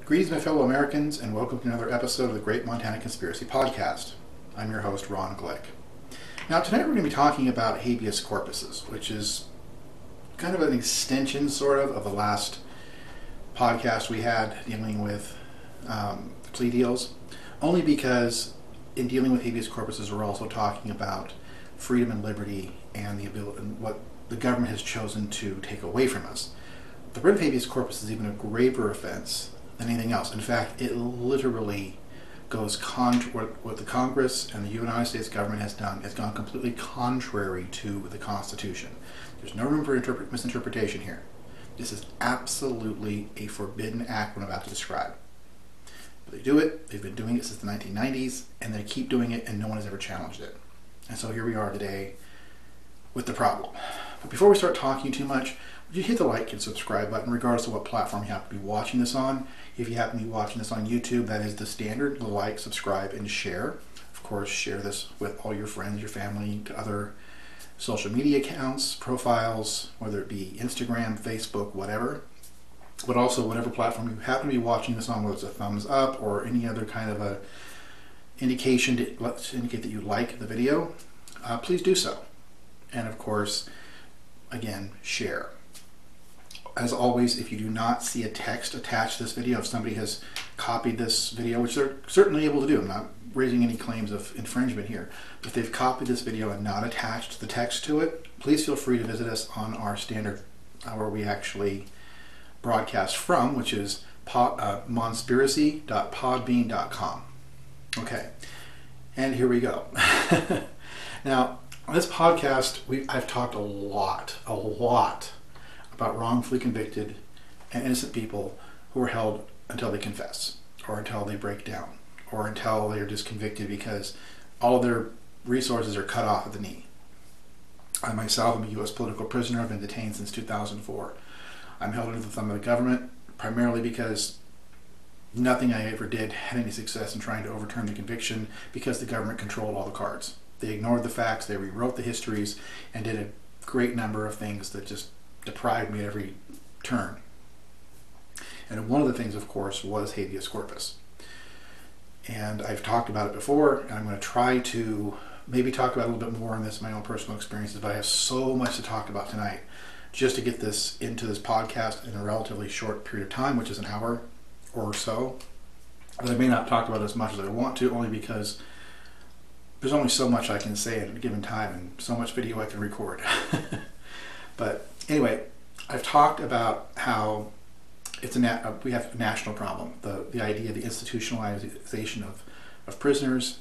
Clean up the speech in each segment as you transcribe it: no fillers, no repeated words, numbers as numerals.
Greetings, my fellow Americans, and welcome to another episode of the Great Montana Conspiracy Podcast. I'm your host, Ron Glick. Now, tonight we're going to be talking about habeas corpuses, which is kind of an extension, sort of the last podcast we had dealing with plea deals, only because in dealing with habeas corpuses, we're also talking about freedom and liberty and the ability and what the government has chosen to take away from us. The writ of habeas corpus is even a graver offense than anything else. In fact, it literally goes what the Congress and the United States government has done has gone completely contrary to the Constitution. There's no room for misinterpretation here. This is absolutely a forbidden act I'm about to describe. But they do it. They've been doing it since the 1990s, and they keep doing it, and no one has ever challenged it. And so here we are today with the problem. But before we start talking too much, would you hit the like and subscribe button regardless of what platform you happen to be watching this on. If you happen to be watching this on YouTube, that is the standard: like, subscribe, and share. Of course, share this with all your friends, your family, to other social media accounts, profiles, whether it be Instagram, Facebook, whatever. But also whatever platform you happen to be watching this on, whether it's a thumbs up or any other kind of a indication to indicate that you like the video, please do so. And of course, again, share. As always, if you do not see a text attached to this video, if somebody has copied this video, which they're certainly able to do, I'm not raising any claims of infringement here, but if they've copied this video and not attached the text to it, please feel free to visit us on our standard, where we actually broadcast from, which is monspiracy.podbean.com. Okay, and here we go. Now, on this podcast, I've talked a lot about wrongfully convicted and innocent people who are held until they confess, or until they break down, or until they are just convicted because all of their resources are cut off at the knee. I myself am a U.S. political prisoner. I've been detained since 2004. I'm held under the thumb of the government primarily because nothing I ever did had any success in trying to overturn the conviction, because the government controlled all the cards. They ignored the facts, they rewrote the histories, and did a great number of things that just deprived me at every turn. And one of the things, of course, was habeas corpus. And I've talked about it before, and I'm going to try to maybe talk about it a little bit more in my own personal experiences, but I have so much to talk about tonight just to get this into this podcast in a relatively short period of time, which is an hour or so. But I may not talk about it as much as I want to, only because there's only so much I can say at a given time and so much video I can record. But anyway, I've talked about how it's we have a national problem. The idea of the institutionalization of prisoners,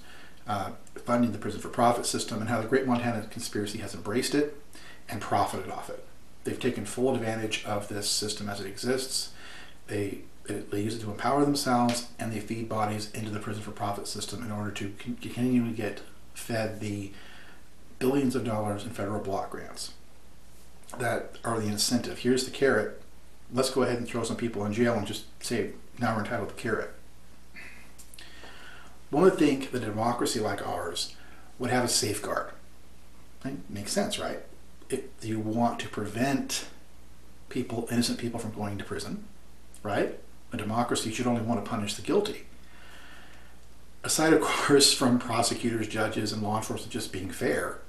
funding the prison for profit system, and how the Great Montana Conspiracy has embraced it and profited off it. They've taken full advantage of this system as it exists. They use it to empower themselves, and they feed bodies into the prison for profit system in order to continually get fed the billions of dollars in federal block grants that are the incentive. Here's the carrot. Let's go ahead and throw some people in jail and just say, now we're entitled to the carrot. One would think that a democracy like ours would have a safeguard. It makes sense, right? You want to prevent innocent people from going to prison, right? A democracy should only want to punish the guilty. Aside, of course, from prosecutors, judges, and law enforcement just being fair,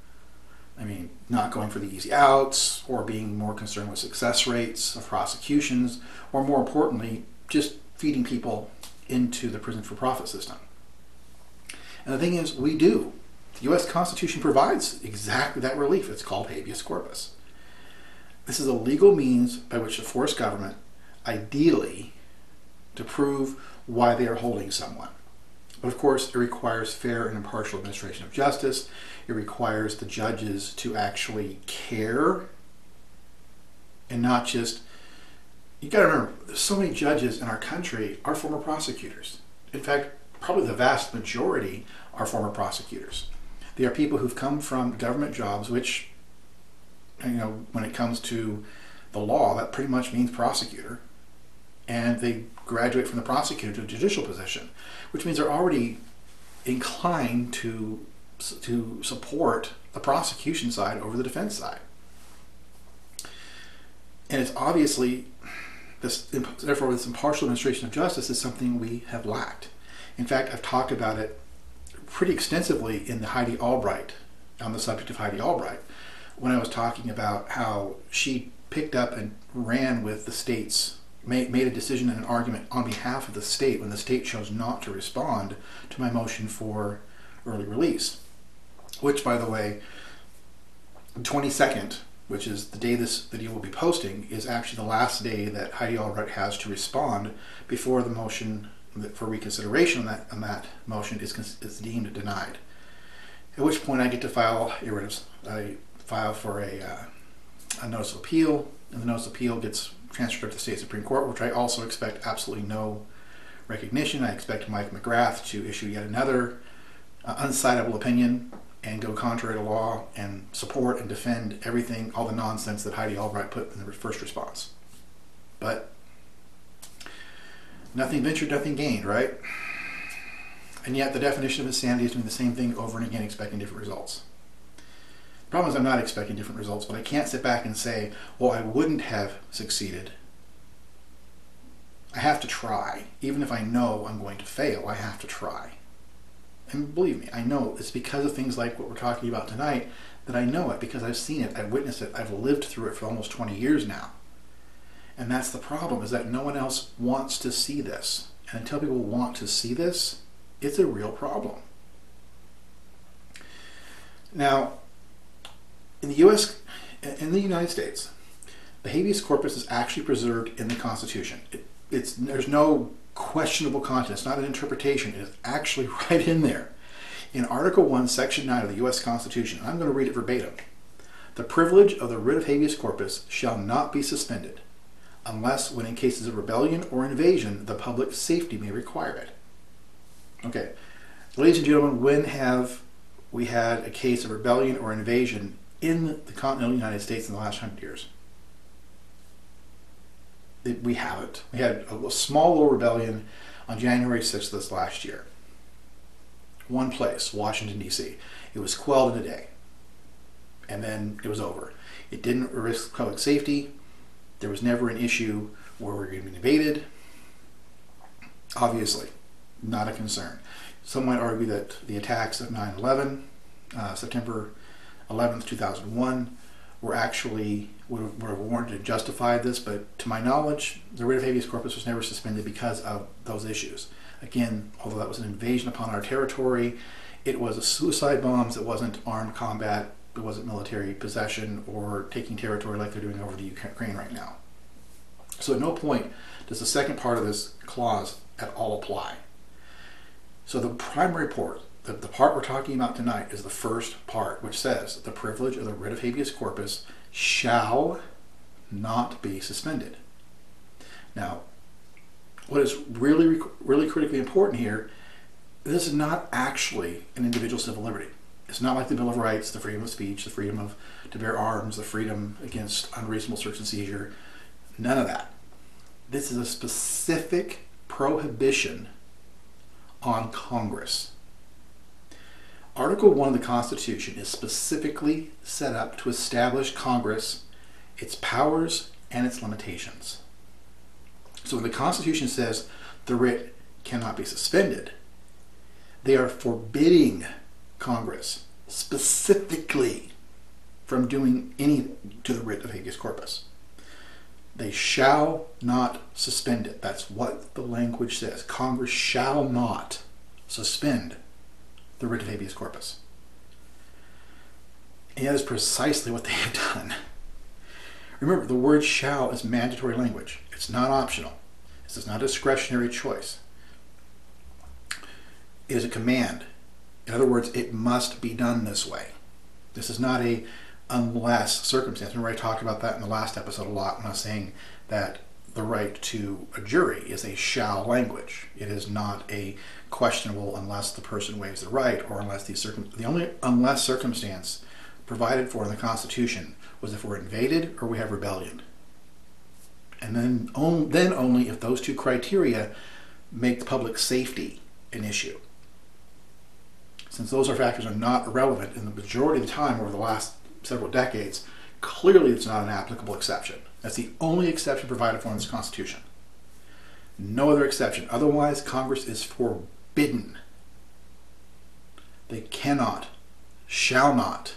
I mean, not going for the easy outs, or being more concerned with success rates of prosecutions, or more importantly, just feeding people into the prison for profit system. And the thing is, we do. The U.S. Constitution provides exactly that relief. It's called habeas corpus. This is a legal means by which to force government, ideally, to prove why they are holding someone. But of course, it requires fair and impartial administration of justice. It requires the judges to actually care and not just... You got to remember, there's so many judges in our country are former prosecutors. In fact, probably the vast majority are former prosecutors. They are people who've come from government jobs, which, when it comes to the law, that pretty much means prosecutor. And they graduate from the prosecutor to a judicial position, which means they're already inclined to support the prosecution side over the defense side. And it's obviously therefore, this impartial administration of justice is something we have lacked. In fact, I've talked about it pretty extensively in the Heidi Albright, on the subject of Heidi Albright, when I was talking about how she picked up and ran with the state's, made a decision and an argument on behalf of the state when the state chose not to respond to my motion for early release. Which, by the way, the 22nd, which is the day this video will be posting, is actually the last day that Heidi Albright has to respond before the motion for reconsideration on that motion is deemed denied. At which point I get to file for a notice of appeal, and the notice of appeal gets transferred to the state Supreme Court, which I also expect absolutely no recognition. I expect Mike McGrath to issue yet another uncitable opinion and go contrary to law and support and defend everything, all the nonsense that Heidi Albright put in the first response. But nothing ventured, nothing gained, right? And yet the definition of insanity is doing the same thing over and again, expecting different results. The problem is I'm not expecting different results, but I can't sit back and say, well, I wouldn't have succeeded. I have to try. Even if I know I'm going to fail, I have to try. And believe me, I know it's because of things like what we're talking about tonight that I know it, because I've seen it, I've witnessed it, I've lived through it for almost 20 years now. And that's the problem, is that no one else wants to see this. And until people want to see this, it's a real problem. Now, in the United States, the habeas corpus is actually preserved in the Constitution. There's no questionable content. It's not an interpretation. It is actually right in there. In Article 1, Section 9 of the U.S. Constitution, I'm going to read it verbatim. The privilege of the writ of habeas corpus shall not be suspended, unless when in cases of rebellion or invasion, the public safety may require it. Okay, ladies and gentlemen, when have we had a case of rebellion or invasion in the continental United States in the last 100 years? We haven't. We had a small little rebellion on January 6th this last year. One place, Washington, D.C. It was quelled in a day. And then it was over. It didn't risk public safety. There was never an issue where we're going to be invaded. Obviously, not a concern. Some might argue that the attacks of 9/11, September 11th, 2001, would have warranted and justified this, but to my knowledge, the writ of habeas corpus was never suspended because of those issues. Again, although that was an invasion upon our territory, it was a suicide bombs, it wasn't armed combat, it wasn't military possession or taking territory like they're doing over the Ukraine right now. So at no point does the second part of this clause at all apply. So the primary part, the part we're talking about tonight, is the first part, which says the privilege of the writ of habeas corpus shall not be suspended. Now, what is really critically important here, this is not actually an individual civil liberty. It's not like the Bill of Rights, the freedom of speech, the freedom to bear arms, the freedom against unreasonable search and seizure. None of that. This is a specific prohibition on Congress. Article 1 of the Constitution is specifically set up to establish Congress, its powers, and its limitations. So when the Constitution says the writ cannot be suspended, they are forbidding Congress specifically from doing anything to the writ of habeas corpus. They shall not suspend it. That's what the language says. Congress shall not suspend the writ of habeas corpus. And that is precisely what they have done. Remember, the word shall is mandatory language. It's not optional. This is not a discretionary choice. It is a command. In other words, it must be done this way. This is not a unless circumstance. Remember, I talked about that in the last episode a lot when I was saying that the right to a jury is a shall language. It is not a questionable unless the person waives the right, or unless the only unless circumstance provided for in the Constitution was if we're invaded or we have rebellion. And then only if those two criteria make the public safety an issue. Since those factors are not irrelevant in the majority of the time over the last several decades, Clearly, it's not an applicable exception. That's the only exception provided for in this Constitution. No other exception. Otherwise, Congress is forbidden. They cannot, shall not,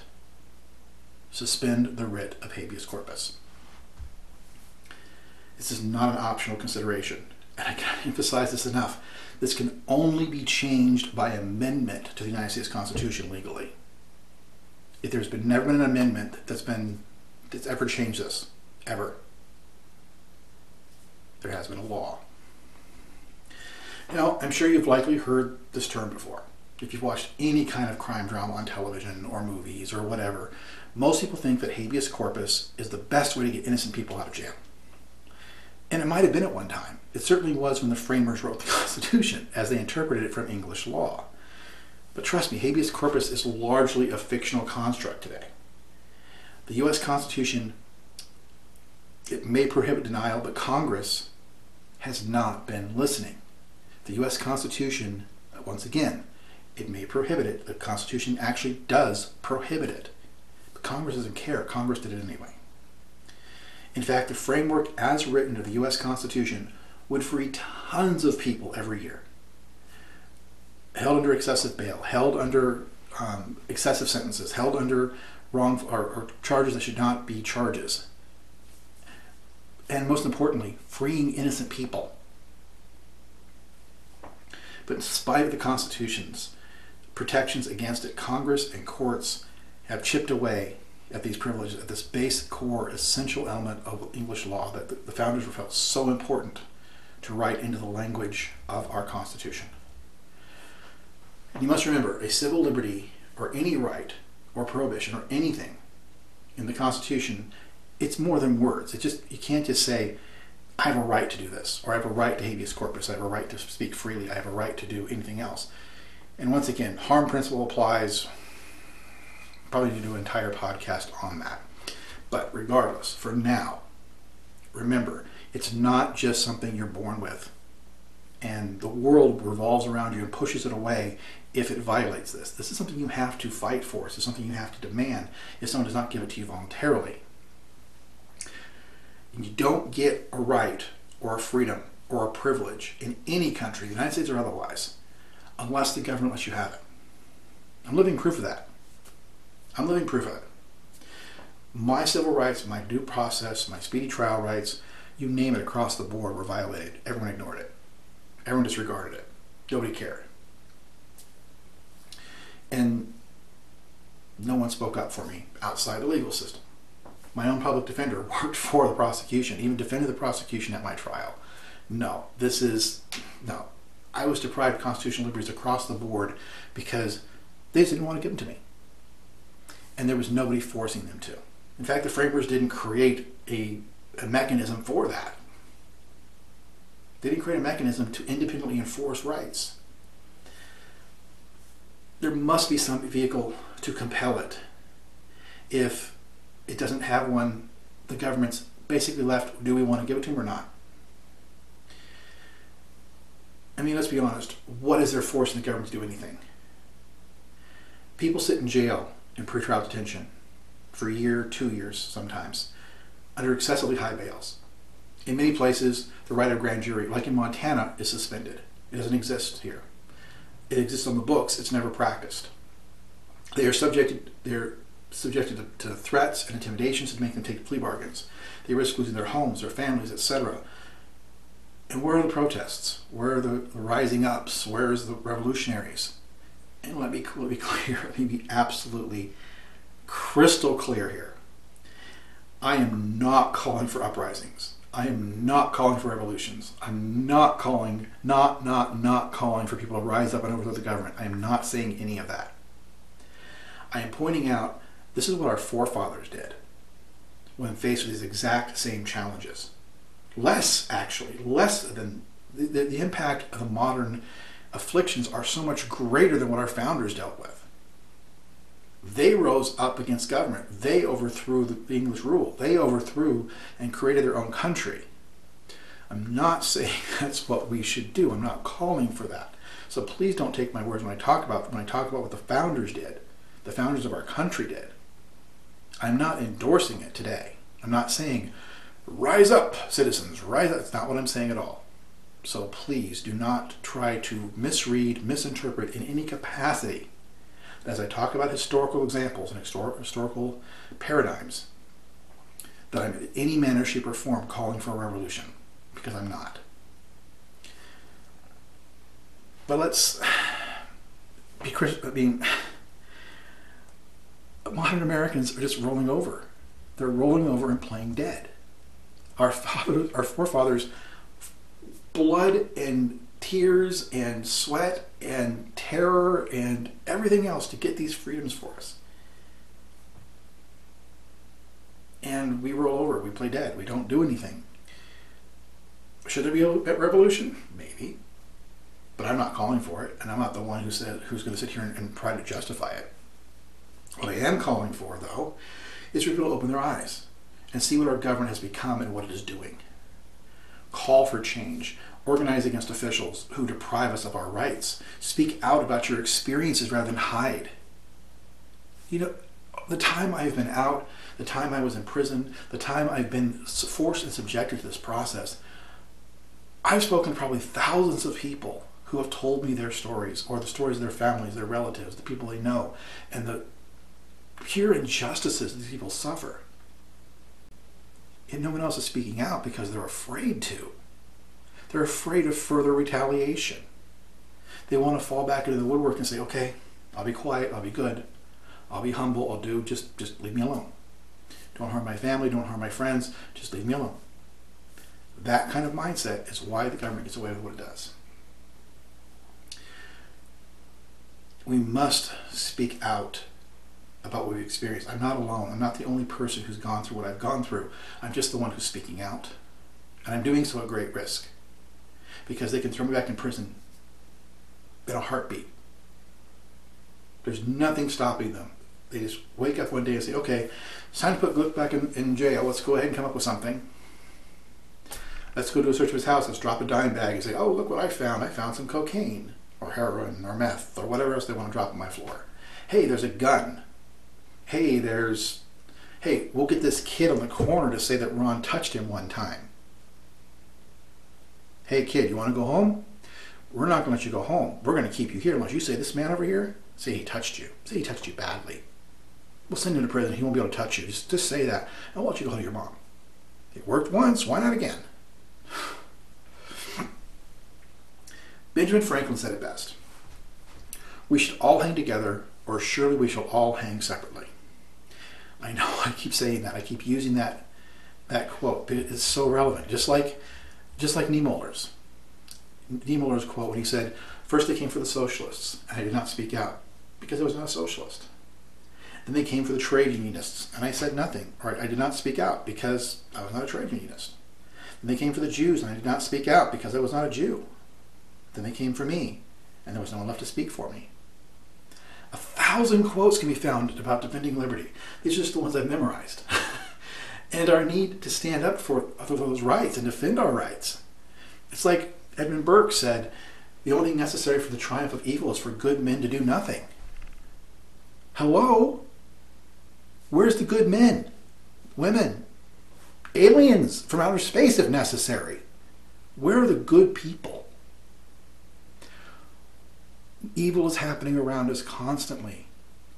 suspend the writ of habeas corpus. This is not an optional consideration. And I can't emphasize this enough. This can only be changed by amendment to the United States Constitution legally. If there's never been an amendment that's ever changed this, ever, there has been a law. Now, I'm sure you've likely heard this term before. If you've watched any kind of crime drama on television or movies or whatever, most people think that habeas corpus is the best way to get innocent people out of jail. And it might have been at one time. It certainly was when the framers wrote the Constitution, as they interpreted it from English law. But trust me, habeas corpus is largely a fictional construct today. The U.S. Constitution, it may prohibit denial, but Congress has not been listening. The U.S. Constitution, once again, it may prohibit it. The Constitution actually does prohibit it. But Congress doesn't care. Congress did it anyway. In fact, the framework as written of the U.S. Constitution would free tons of people every year. Held under excessive bail, held under excessive sentences, held under wrong or charges that should not be charges. And most importantly, freeing innocent people. But in spite of the Constitution's protections against it, Congress and courts have chipped away at these privileges, at this base, core, essential element of English law that the founders felt so important to write into the language of our Constitution. And you must remember, a civil liberty or any right or prohibition or anything in the Constitution, it's more than words. You can't just say, I have a right to do this, or I have a right to habeas corpus, I have a right to speak freely, I have a right to do anything else. And once again, harm principle applies. Probably need to do an entire podcast on that. But regardless, for now, remember, it's not just something you're born with. And the world revolves around you and pushes it away if it violates this. This is something you have to fight for. This is something you have to demand if someone does not give it to you voluntarily. And you don't get a right or a freedom or a privilege in any country, the United States or otherwise, unless the government lets you have it. I'm living proof of that. I'm living proof of it. My civil rights, my due process, my speedy trial rights, you name it, across the board were violated. Everyone ignored it. Everyone disregarded it. Nobody cared. And no one spoke up for me outside the legal system. My own public defender worked for the prosecution, even defended the prosecution at my trial. No. I was deprived of constitutional liberties across the board because they just didn't want to give them to me. And there was nobody forcing them to. In fact, the framers didn't create a mechanism for that. They didn't create a mechanism to independently enforce rights. There must be some vehicle to compel it. If it doesn't have one, the government's basically left, do we want to give it to them or not? I mean, let's be honest. What is there forcing the government to do anything? People sit in jail in pretrial detention for a year, 2 years sometimes, under excessively high bails. In many places, the right of grand jury, like in Montana, is suspended. It doesn't exist here. It exists on the books. It's never practiced. They're subjected to threats and intimidations to make them take plea bargains. They risk losing their homes, their families, etc. And where are the protests? Where are the rising ups? Where is the revolutionaries? And let me be clear, let me be absolutely crystal clear here. I am not calling for uprisings. I am not calling for revolutions. I'm not calling for people to rise up and overthrow the government. I am not saying any of that. I am pointing out this is what our forefathers did when faced with these exact same challenges. Less than the impact of the modern afflictions are so much greater than what our founders dealt with. They rose up against government. They overthrew the English rule. They overthrew and created their own country. I'm not saying that's what we should do. I'm not calling for that. So please don't take my words when I talk about what the founders did, the founders of our country did. I'm not endorsing it today. I'm not saying, rise up, citizens, rise up. That's not what I'm saying at all. So please do not try to misread, misinterpret in any capacity as I talk about historical examples and historical paradigms that I'm in any manner, shape, or form calling for a revolution, because I'm not. But let's be Christian. I mean, modern Americans are just rolling over. They're rolling over and playing dead. Our forefathers, blood and tears and sweat and terror and everything else to get these freedoms for us. And we roll over, we play dead, we don't do anything. Should there be a revolution? Maybe. But I'm not calling for it, and I'm not the one who's going to sit here and try to justify it. What I am calling for, though, is for people to open their eyes and see what our government has become and what it is doing. Call for change. Organize against officials who deprive us of our rights. Speak out about your experiences rather than hide. You know, the time I've been out, the time I was in prison, the time I've been forced and subjected to this process, I've spoken to probably thousands of people who have told me their stories, or the stories of their families, their relatives, the people they know, and the pure injustices these people suffer. And no one else is speaking out because they're afraid to. They're afraid of further retaliation. They want to fall back into the woodwork and say, okay, I'll be quiet, I'll be good, I'll be humble, I'll do, just leave me alone. Don't harm my family, don't harm my friends, just leave me alone. That kind of mindset is why the government gets away with what it does. We must speak out about what we've experienced. I'm not alone. I'm not the only person who's gone through what I've gone through. I'm just the one who's speaking out. And I'm doing so at great risk, because they can throw me back in prison in a heartbeat. There's nothing stopping them. They just wake up one day and say, okay, it's time to put Glick back in jail. Let's go ahead and come up with something. Let's go do a search of his house. Let's drop a dime bag and say, oh, look what I found. I found some cocaine or heroin or meth or whatever else they want to drop on my floor. Hey, there's a gun. Hey, we'll get this kid on the corner to say that Ron touched him one time. Hey, kid, you want to go home? We're not going to let you go home. We're going to keep you here unless you say, this man over here, say he touched you. Say he touched you badly. We'll send him to prison. He won't be able to touch you. Just say that. And we'll let you go home to your mom. It worked once. Why not again? Benjamin Franklin said it best. We should all hang together, or surely we shall all hang separately. I know I keep saying that. I keep using that quote, but it's so relevant. Just like Niemöller's quote when he said, first they came for the socialists, and I did not speak out because I was not a socialist. Then they came for the trade unionists, and I said nothing, or I did not speak out because I was not a trade unionist. Then they came for the Jews, and I did not speak out because I was not a Jew. Then they came for me, and there was no one left to speak for me. 1,000 quotes can be found about defending liberty. These are just the ones I've memorized. And our need to stand up for those rights and defend our rights. It's like Edmund Burke said, the only thing necessary for the triumph of evil is for good men to do nothing. Hello? Where's the good men, women, aliens from outer space if necessary? Where are the good people? Evil is happening around us constantly.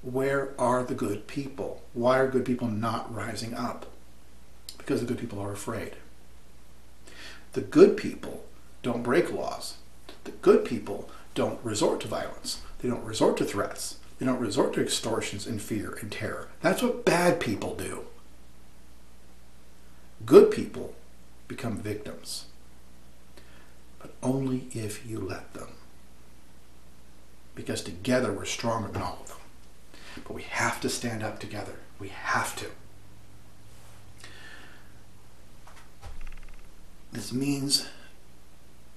Where are the good people? Why are good people not rising up? Because the good people are afraid. The good people don't break laws. The good people don't resort to violence. They don't resort to threats. They don't resort to extortions and fear and terror. That's what bad people do. Good people become victims, but only if you let them. Because together we're stronger than all of them. But we have to stand up together. We have to. This means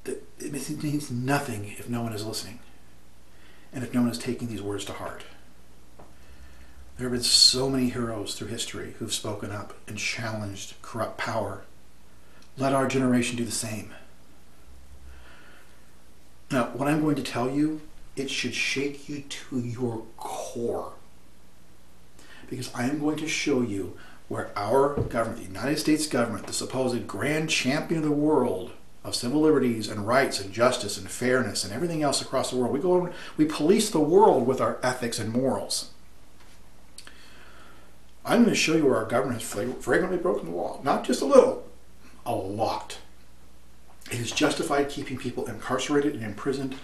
that it means nothing if no one is listening, and if no one is taking these words to heart. There have been so many heroes through history who've spoken up and challenged corrupt power. Let our generation do the same. Now, what I'm going to tell you, it should shake you to your core. because I am going to show you where our government, the United States government, the supposed grand champion of the world of civil liberties and rights and justice and fairness and everything else across the world, we police the world with our ethics and morals. I'm going to show you where our government has flagrantly broken the law. Not just a little, a lot. It has justified keeping people incarcerated and imprisoned,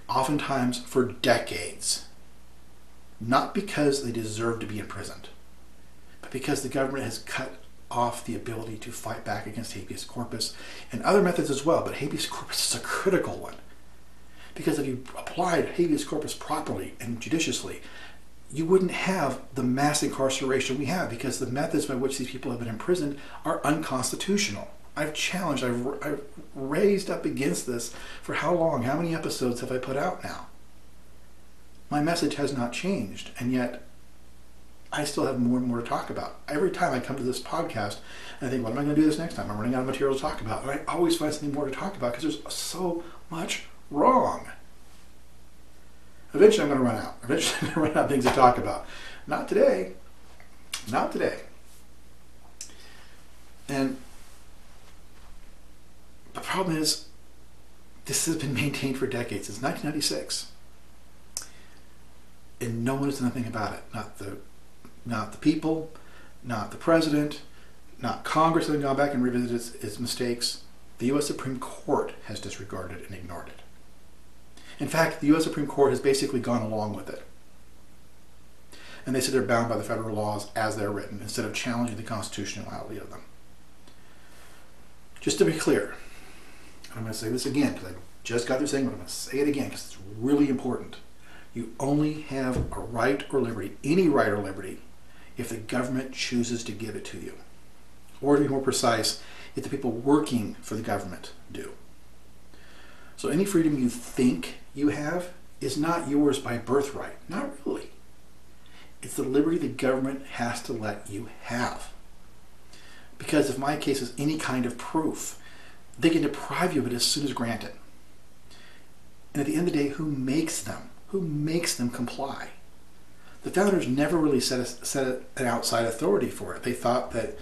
oftentimes for decades. Not because they deserve to be imprisoned, but because the government has cut off the ability to fight back against habeas corpus and other methods as well. But habeas corpus is a critical one, because if you applied habeas corpus properly and judiciously, you wouldn't have the mass incarceration we have, because the methods by which these people have been imprisoned are unconstitutional. I've challenged, I've raised up against this for how long? How many episodes have I put out now? My message has not changed, and yet I still have more and more to talk about. Every time I come to this podcast, I think, what am I going to do this next time? I'm running out of material to talk about. And I always find something more to talk about, because there's so much wrong. Eventually I'm going to run out. Eventually I'm going to run out of things to talk about. Not today. Not today. And the problem is, this has been maintained for decades, since 1996. And no one has done anything about it. Not the people, not the president, not Congress has gone back and revisited its mistakes. The U.S. Supreme Court has disregarded it and ignored it. In fact, the U.S. Supreme Court has basically gone along with it. And they said they're bound by the federal laws as they're written, instead of challenging the constitutionality of them. Just to be clear, and I'm going to say this again, because I just got through saying, but I'm going to say it again, because it's really important. You only have a right or liberty, any right or liberty, if the government chooses to give it to you. Or to be more precise, if the people working for the government do. So any freedom you think you have is not yours by birthright. Not really. It's the liberty the government has to let you have. Because if my case is any kind of proof, they can deprive you of it as soon as granted. And at the end of the day, who makes them? Who makes them comply? The founders never really set an outside authority for it. They thought that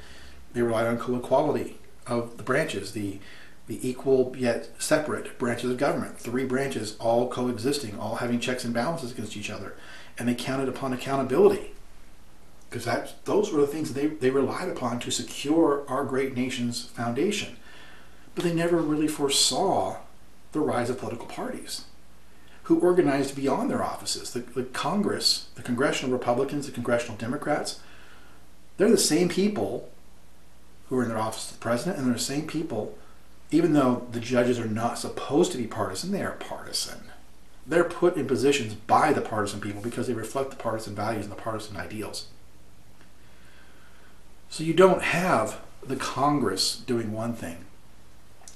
they relied on co-equality of the branches, the equal yet separate branches of government. 3 branches all coexisting, all having checks and balances against each other. And they counted upon accountability, because those were the things that they relied upon to secure our great nation's foundation. But they never really foresaw the rise of political parties, who organized beyond their offices. The Congress, the congressional Republicans, the congressional Democrats, they're the same people who are in their office as the president, and they're the same people, even though the judges are not supposed to be partisan, they are partisan. They're put in positions by the partisan people because they reflect the partisan values and the partisan ideals. So you don't have the Congress doing one thing,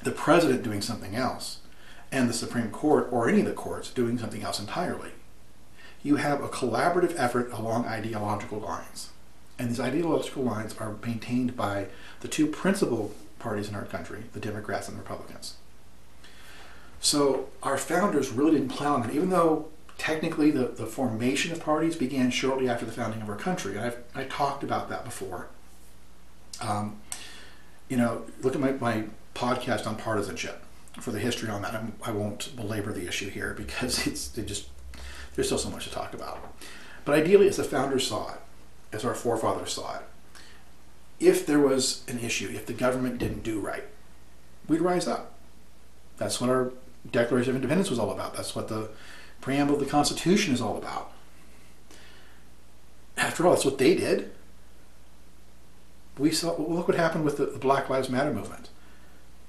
the president doing something else, and the Supreme Court or any of the courts doing something else entirely. You have a collaborative effort along ideological lines. And these ideological lines are maintained by the 2 principal parties in our country, the Democrats and the Republicans. So our founders really didn't plan on that, even though technically the formation of parties began shortly after the founding of our country. And I talked about that before. Look at my podcast on partisanship for the history on that. I won't belabor the issue here, because there's still so much to talk about. But ideally, as the founders saw it, as our forefathers saw it, if there was an issue, if the government didn't do right, we'd rise up. That's what our Declaration of Independence was all about. That's what the preamble of the Constitution is all about. After all, that's what they did. Look what happened with the Black Lives Matter movement.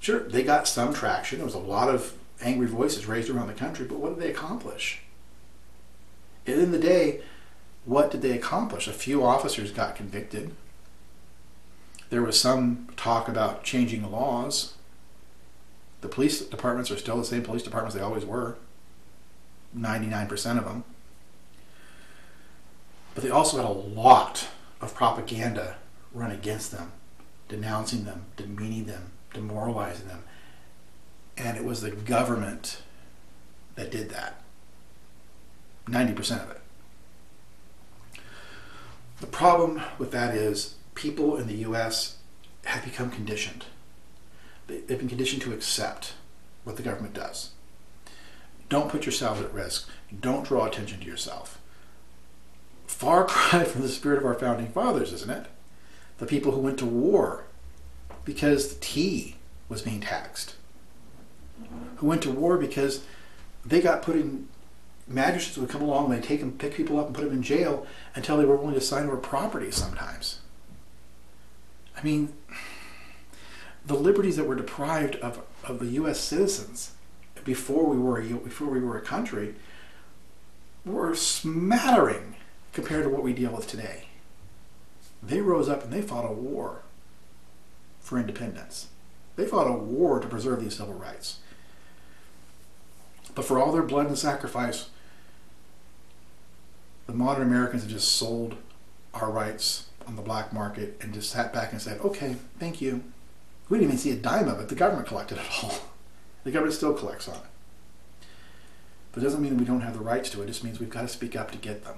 Sure, they got some traction. There was a lot of angry voices raised around the country, but what did they accomplish? At the end of the day, what did they accomplish? A few officers got convicted. There was some talk about changing the laws. The police departments are still the same police departments they always were, 99% of them. But they also had a lot of propaganda run against them, denouncing them, demeaning them, demoralizing them. And it was the government that did that. 90% of it. The problem with that is people in the U.S. have become conditioned. They've been conditioned to accept what the government does. Don't put yourselves at risk. Don't draw attention to yourself. Far cry from the spirit of our founding fathers, isn't it? The people who went to war because the tea was being taxed. Who went to war because they got put in, magistrates would come along and they'd pick people up and put them in jail until they were willing to sign over property sometimes. I mean, the liberties that were deprived of the U.S. citizens before we were a country were smattering compared to what we deal with today. They rose up and they fought a war for independence. They fought a war to preserve these civil rights. But for all their blood and sacrifice, the modern Americans have just sold our rights on the black market and just sat back and said, okay, thank you. We didn't even see a dime of it. The government collected it all. The government still collects on it. But it doesn't mean we don't have the rights to it. It just means we've got to speak up to get them.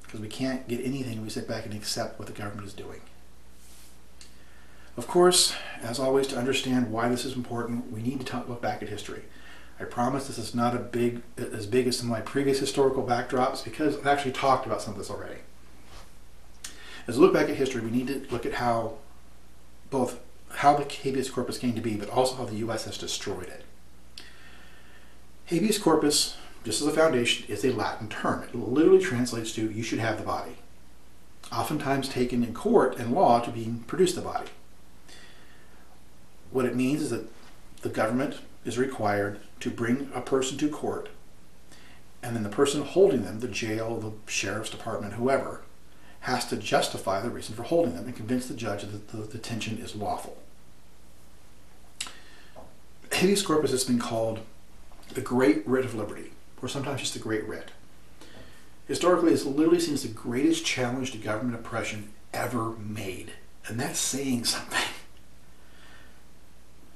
Because we can't get anything if we sit back and accept what the government is doing. Of course, as always, to understand why this is important, we need to look back at history. I promise this is not as big as some of my previous historical backdrops because I've actually talked about some of this already. As we look back at history, we need to look at how the habeas corpus came to be, but also how the U.S. has destroyed it. Habeas corpus, just as a foundation, is a Latin term. It literally translates to you should have the body, oftentimes taken in court and law to produce the body. What it means is that the government is required to bring a person to court, and then the person holding them, the jail, the sheriff's department, whoever, has to justify the reason for holding them and convince the judge that the detention is lawful. Habeas corpus has been called the Great Writ of Liberty, or sometimes just the Great Writ. Historically, it's literally seen as the greatest challenge to government oppression ever made, and that's saying something.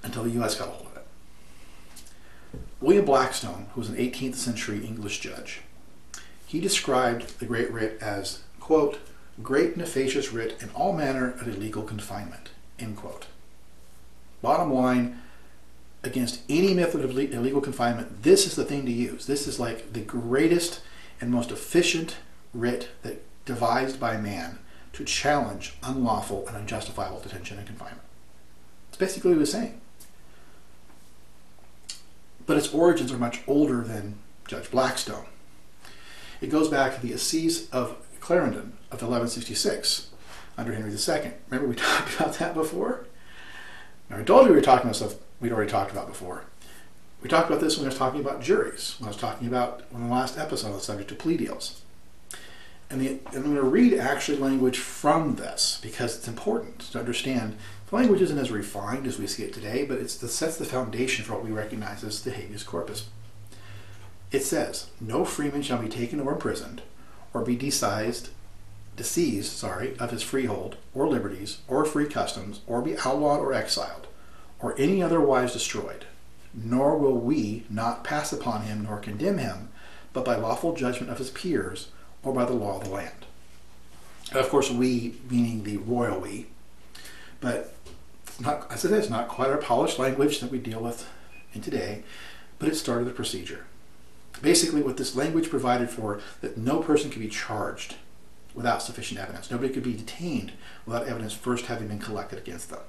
Until the U.S. got a hold of it. William Blackstone, who was an 18th century English judge, he described the Great Writ as, quote, great nefarious writ in all manner of illegal confinement, end quote. Bottom line, against any method of illegal confinement, this is the thing to use. This is like the greatest and most efficient writ that devised by man to challenge unlawful and unjustifiable detention and confinement. It's basically what he was saying. But its origins are much older than Judge Blackstone. It goes back to the Assize of Clarendon of 1166 under Henry II. Remember we talked about that before? Now I told you we were talking about stuff we'd already talked about before. We talked about this when I was talking about juries, when I was talking about on the last episode on the subject of plea deals. And I'm going to read actually language from this because it's important to understand the language isn't as refined as we see it today, but it sets the foundation for what we recognize as the habeas corpus. It says, no freeman shall be taken or imprisoned, or be diseased of his freehold, or liberties, or free customs, or be outlawed or exiled, or any otherwise destroyed. Nor will we not pass upon him nor condemn him, but by lawful judgment of his peers, or by the law of the land. And of course, we, meaning the royal we, but I said it's not quite our polished language that we deal with in today, but it started the procedure. Basically, what this language provided for, that no person could be charged without sufficient evidence. Nobody could be detained without evidence first having been collected against them.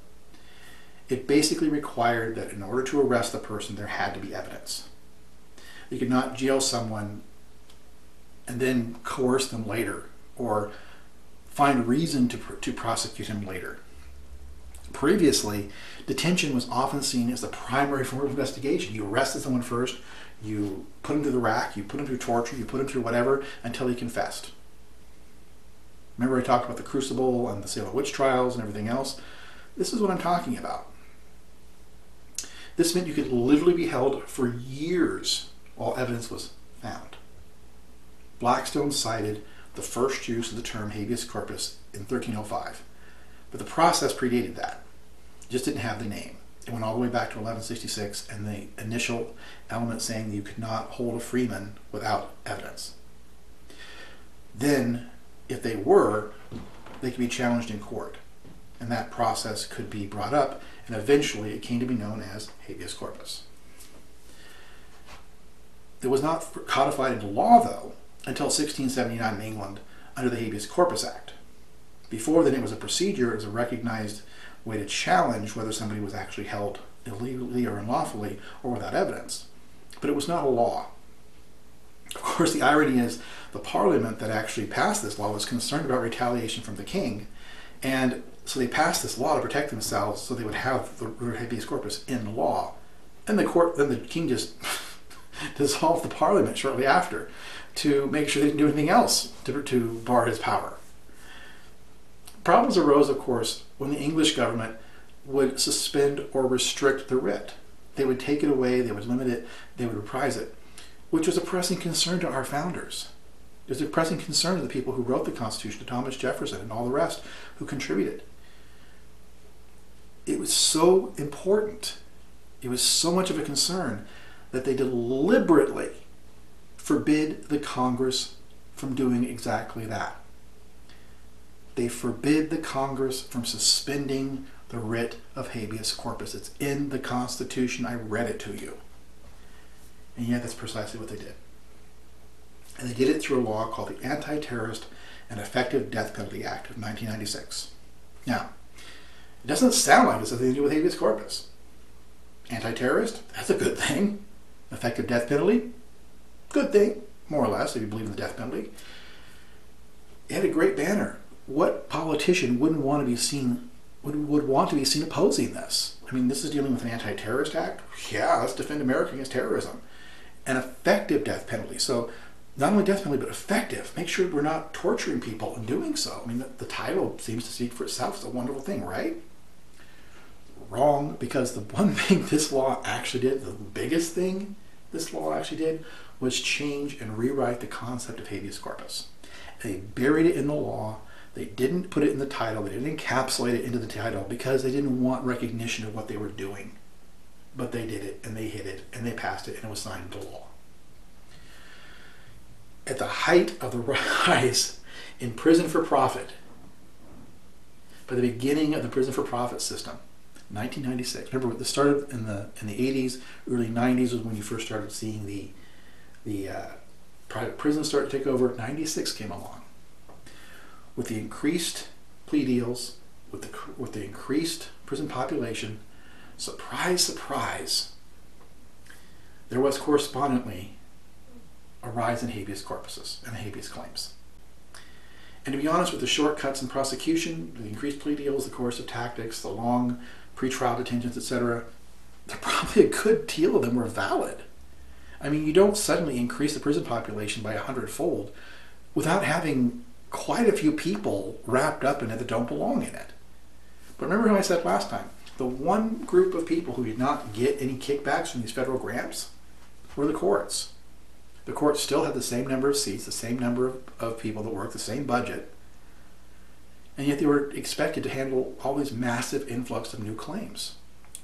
It basically required that in order to arrest the person, there had to be evidence. You could not jail someone and then coerce them later or find reason to prosecute him later. Previously, detention was often seen as the primary form of investigation. You arrested someone first, you put him through the rack, you put him through torture, you put him through whatever until he confessed. Remember I talked about the Crucible and the Salem witch trials and everything else? This is what I'm talking about. This meant you could literally be held for years while evidence was found. Blackstone cited the first use of the term habeas corpus in 1305, but the process predated that. It just didn't have the name. It went all the way back to 1166 and the initial element saying that you could not hold a freeman without evidence. Then if they were, they could be challenged in court. And that process could be brought up, and eventually it came to be known as habeas corpus. It was not codified into law, though, until 1679 in England under the Habeas Corpus Act. Before then, it was a procedure, it was a recognized way to challenge whether somebody was actually held illegally or unlawfully or without evidence. But it was not a law. Of course, the irony is the Parliament that actually passed this law was concerned about retaliation from the king, and so they passed this law to protect themselves so they would have the habeas corpus in law. And then the king just dissolved the Parliament shortly after to make sure they didn't do anything else to bar his power. Problems arose, of course, when the English government would suspend or restrict the writ. They would take it away, they would limit it, they would reprise it, which was a pressing concern to our founders. It was a pressing concern to the people who wrote the Constitution, to Thomas Jefferson and all the rest who contributed. It was so important, it was so much of a concern, that they deliberately forbid the Congress from doing exactly that. They forbid the Congress from suspending the writ of habeas corpus. It's in the Constitution. I read it to you. And yet that's precisely what they did. And they did it through a law called the Antiterrorist and Effective Death Penalty Act of 1996. Now, it doesn't sound like this has anything to do with habeas corpus. Anti-terrorist, that's a good thing. Effective death penalty, good thing, more or less, if you believe in the death penalty. It had a great banner. What politician wouldn't want to be seen, would want to be seen opposing this? I mean, this is dealing with an anti-terrorist act. Yeah, let's defend America against terrorism. An effective death penalty. So not only death penalty, but effective. Make sure we're not torturing people in doing so. I mean, the title seems to speak for itself. It's a wonderful thing, right? Wrong, because the one thing this law actually did, the biggest thing this law actually did, was change and rewrite the concept of habeas corpus. They buried it in the law. They didn't put it in the title. They didn't encapsulate it into the title because they didn't want recognition of what they were doing. But they did it, and they hid it, and they passed it, and it was signed into law. At the height of the rise in prison for profit, by the beginning of the prison for profit system, 1996. Remember, this started in the 80s, early 90s was when you first started seeing the private prisons start to take over. 96 came along. With the increased plea deals, with the increased prison population, surprise, surprise, there was correspondingly a rise in habeas corpuses and habeas claims. And to be honest, with the shortcuts in prosecution, the increased plea deals, the coercive tactics, the long pretrial detentions, etc., probably a good deal of them were valid. I mean, you don't suddenly increase the prison population by 100-fold without having quite a few people wrapped up in it that don't belong in it. But remember how I said last time, the one group of people who did not get any kickbacks from these federal grants were the courts. The courts still had the same number of seats, the same number of people that worked, the same budget, and yet they were expected to handle all these massive influx of new claims,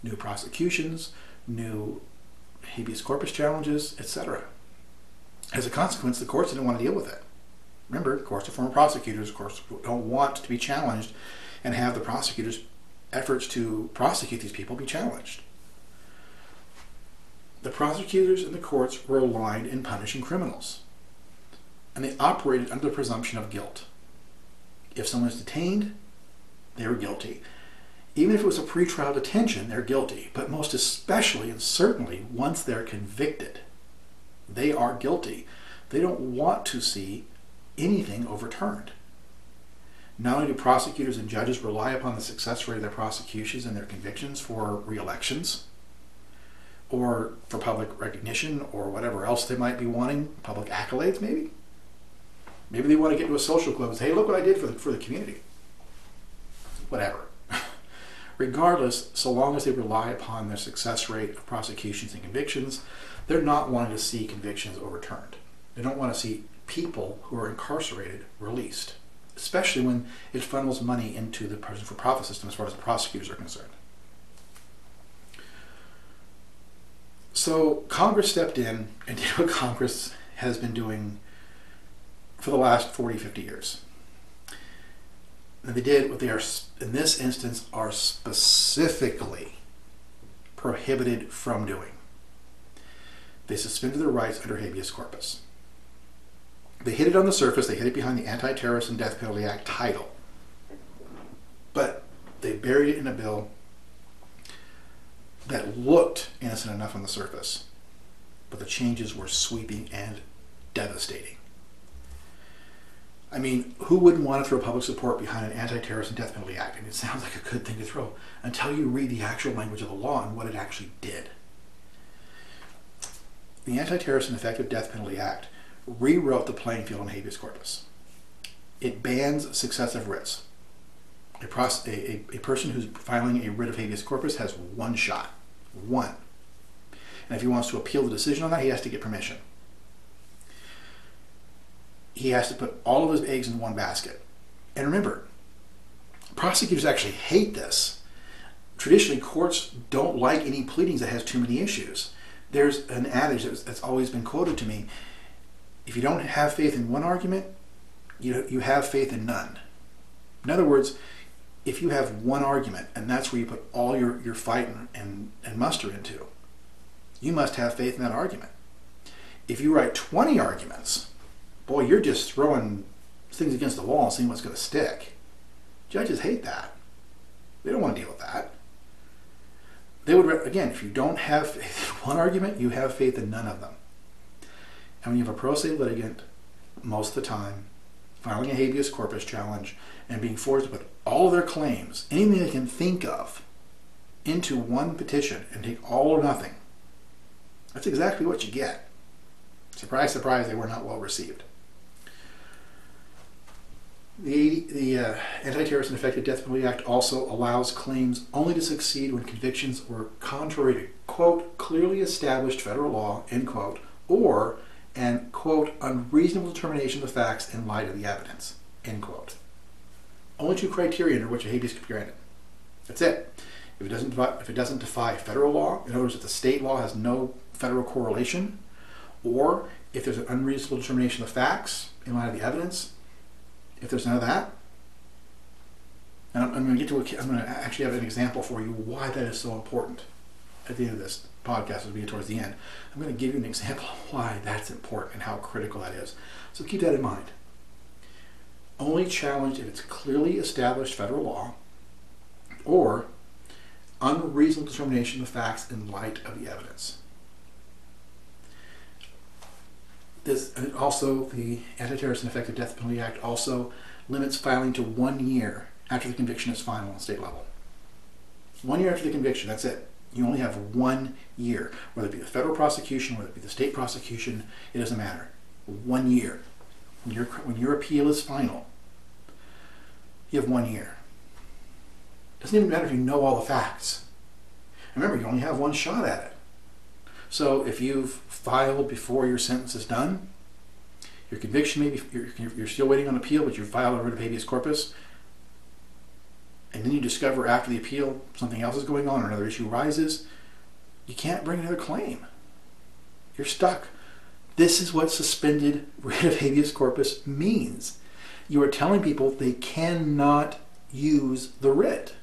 new prosecutions, new habeas corpus challenges, etc. As a consequence, the courts didn't want to deal with it. Remember, courts are former prosecutors, of course, don't want to be challenged and have the prosecutors' efforts to prosecute these people be challenged. The prosecutors and the courts were aligned in punishing criminals, and they operated under the presumption of guilt. If someone is detained, they were guilty. Even if it was a pretrial detention, they're guilty. But most especially and certainly once they're convicted, they are guilty. They don't want to see anything overturned. Not only do prosecutors and judges rely upon the success rate of their prosecutions and their convictions for re-elections, or for public recognition, or whatever else they might be wanting, public accolades maybe. Maybe they want to get to a social club and say, hey, look what I did for the community. Whatever. Regardless, so long as they rely upon their success rate of prosecutions and convictions, they're not wanting to see convictions overturned. They don't want to see people who are incarcerated released, especially when it funnels money into the prison for profit system as far as the prosecutors are concerned. So Congress stepped in and did what Congress has been doing for the last 40, 50 years. And they did what they are, in this instance, are specifically prohibited from doing. They suspended their rights under habeas corpus. They hid it on the surface. They hid it behind the Antiterrorist and Death Penalty Act title. But they buried it in a bill that looked innocent enough on the surface. But the changes were sweeping and devastating. I mean, who wouldn't want to throw public support behind an Antiterrorist and Death Penalty Act? I mean, it sounds like a good thing to throw until you read the actual language of the law and what it actually did. The Antiterrorist and Effective Death Penalty Act rewrote the playing field on habeas corpus. It bans successive writs. A person who's filing a writ of habeas corpus has one shot. One. And if he wants to appeal the decision on that, he has to get permission. He has to put all of his eggs in one basket. And remember, prosecutors actually hate this. Traditionally, courts don't like any pleadings that has too many issues. There's an adage that's always been quoted to me: if you don't have faith in one argument, you have faith in none. In other words, if you have one argument and that's where you put all your fight and muster into, you must have faith in that argument. If you write 20 arguments, boy, you're just throwing things against the wall and seeing what's going to stick. Judges hate that. They don't want to deal with that. They would, again, if you don't have faith in one argument, you have faith in none of them. And when you have a pro se litigant, most of the time, filing a habeas corpus challenge and being forced to put all their claims, anything they can think of, into one petition and take all or nothing, that's exactly what you get. Surprise, surprise, they were not well received. The Antiterrorist and Effective Death Penalty Act also allows claims only to succeed when convictions were contrary to, quote, clearly established federal law, end quote, or an, quote, unreasonable determination of the facts in light of the evidence, end quote. Only two criteria under which a habeas can be granted. That's it. If it doesn't defy federal law, in other words, if the state law has no federal correlation, or if there's an unreasonable determination of the facts in light of the evidence, if there's none of that, and I'm going to actually have an example for you why that is so important at the end of this podcast, as we get towards the end. I'm going to give you an example of why that's important and how critical that is. So keep that in mind. Only challenged if it's clearly established federal law or unreasonable determination of facts in light of the evidence. And also, the Antiterrorist and Effective Death Penalty Act also limits filing to 1 year after the conviction is final on state level. 1 year after the conviction, that's it. You only have 1 year. Whether it be the federal prosecution, whether it be the state prosecution, it doesn't matter. 1 year. When your appeal is final, you have 1 year. It doesn't even matter if you know all the facts. Remember, you only have one shot at it. So if you've filed before your sentence is done, your conviction maybe you're still waiting on appeal, but you filed a writ of habeas corpus, and then you discover after the appeal something else is going on or another issue arises, you can't bring another claim. You're stuck. This is what suspended writ of habeas corpus means. You are telling people they cannot use the writ.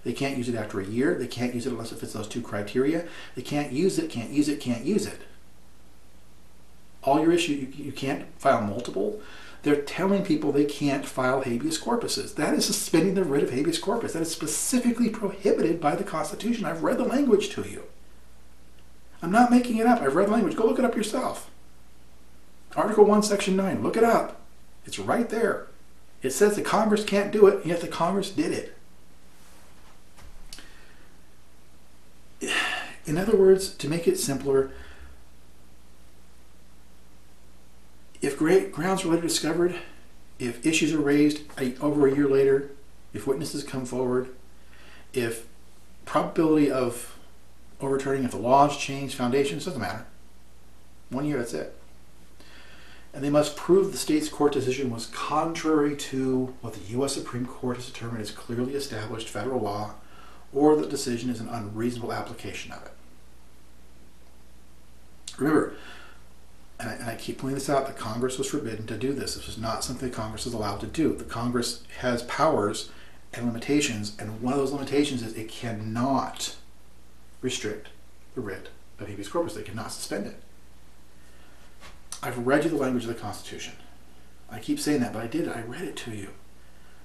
They can't use it after a year. They can't use it unless it fits those two criteria. They can't use it, can't use it, can't use it. All your issue, you can't file multiple. They're telling people they can't file habeas corpuses. That is suspending the writ of habeas corpus. That is specifically prohibited by the Constitution. I've read the language to you. I'm not making it up. I've read the language. Go look it up yourself. Article 1, Section 9. Look it up. It's right there. It says the Congress can't do it, and yet the Congress did it. In other words, to make it simpler, if grounds are later discovered, if issues are raised over a year later, if witnesses come forward, if probability of overturning, if the laws change, foundations, doesn't matter. 1 year, that's it. And they must prove the state's court decision was contrary to what the U.S. Supreme Court has determined is clearly established federal law, or the decision is an unreasonable application of it. Remember, and I keep pointing this out, that Congress was forbidden to do this. This was not something Congress is allowed to do. The Congress has powers and limitations, and one of those limitations is it cannot restrict the writ of habeas corpus. They cannot suspend it. I've read you the language of the Constitution. I keep saying that, but I did it. I read it to you.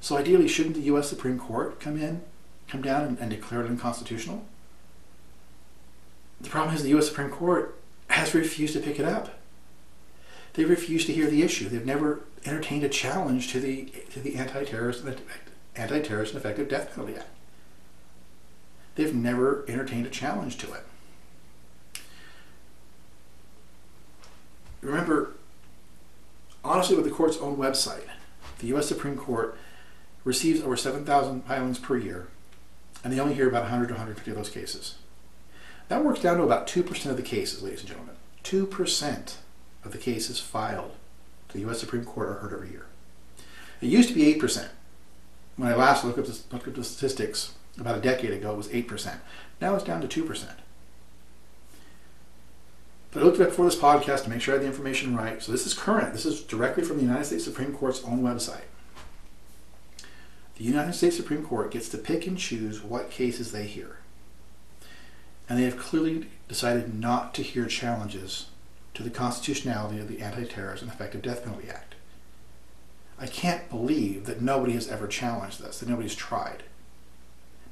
So ideally, shouldn't the U.S. Supreme Court come down and declare it unconstitutional? The problem is the U.S. Supreme Court has refused to pick it up. They refuse to hear the issue. They've never entertained a challenge to the Antiterrorist and Effective Death Penalty Act. They've never entertained a challenge to it. Remember, honestly, with the court's own website, the U.S. Supreme Court receives over 7,000 filings per year, and they only hear about 100 to 150 of those cases. That works down to about 2% of the cases, ladies and gentlemen. 2% of the cases filed to the U.S. Supreme Court are heard every year. It used to be 8%. When I last looked up the statistics about a decade ago, it was 8%. Now it's down to 2%. But I looked at it before this podcast to make sure I had the information right. So this is current. This is directly from the United States Supreme Court's own website. The United States Supreme Court gets to pick and choose what cases they hear. And they have clearly decided not to hear challenges to the constitutionality of the Antiterrorist and Effective Death Penalty Act. I can't believe that nobody has ever challenged this, that nobody's tried.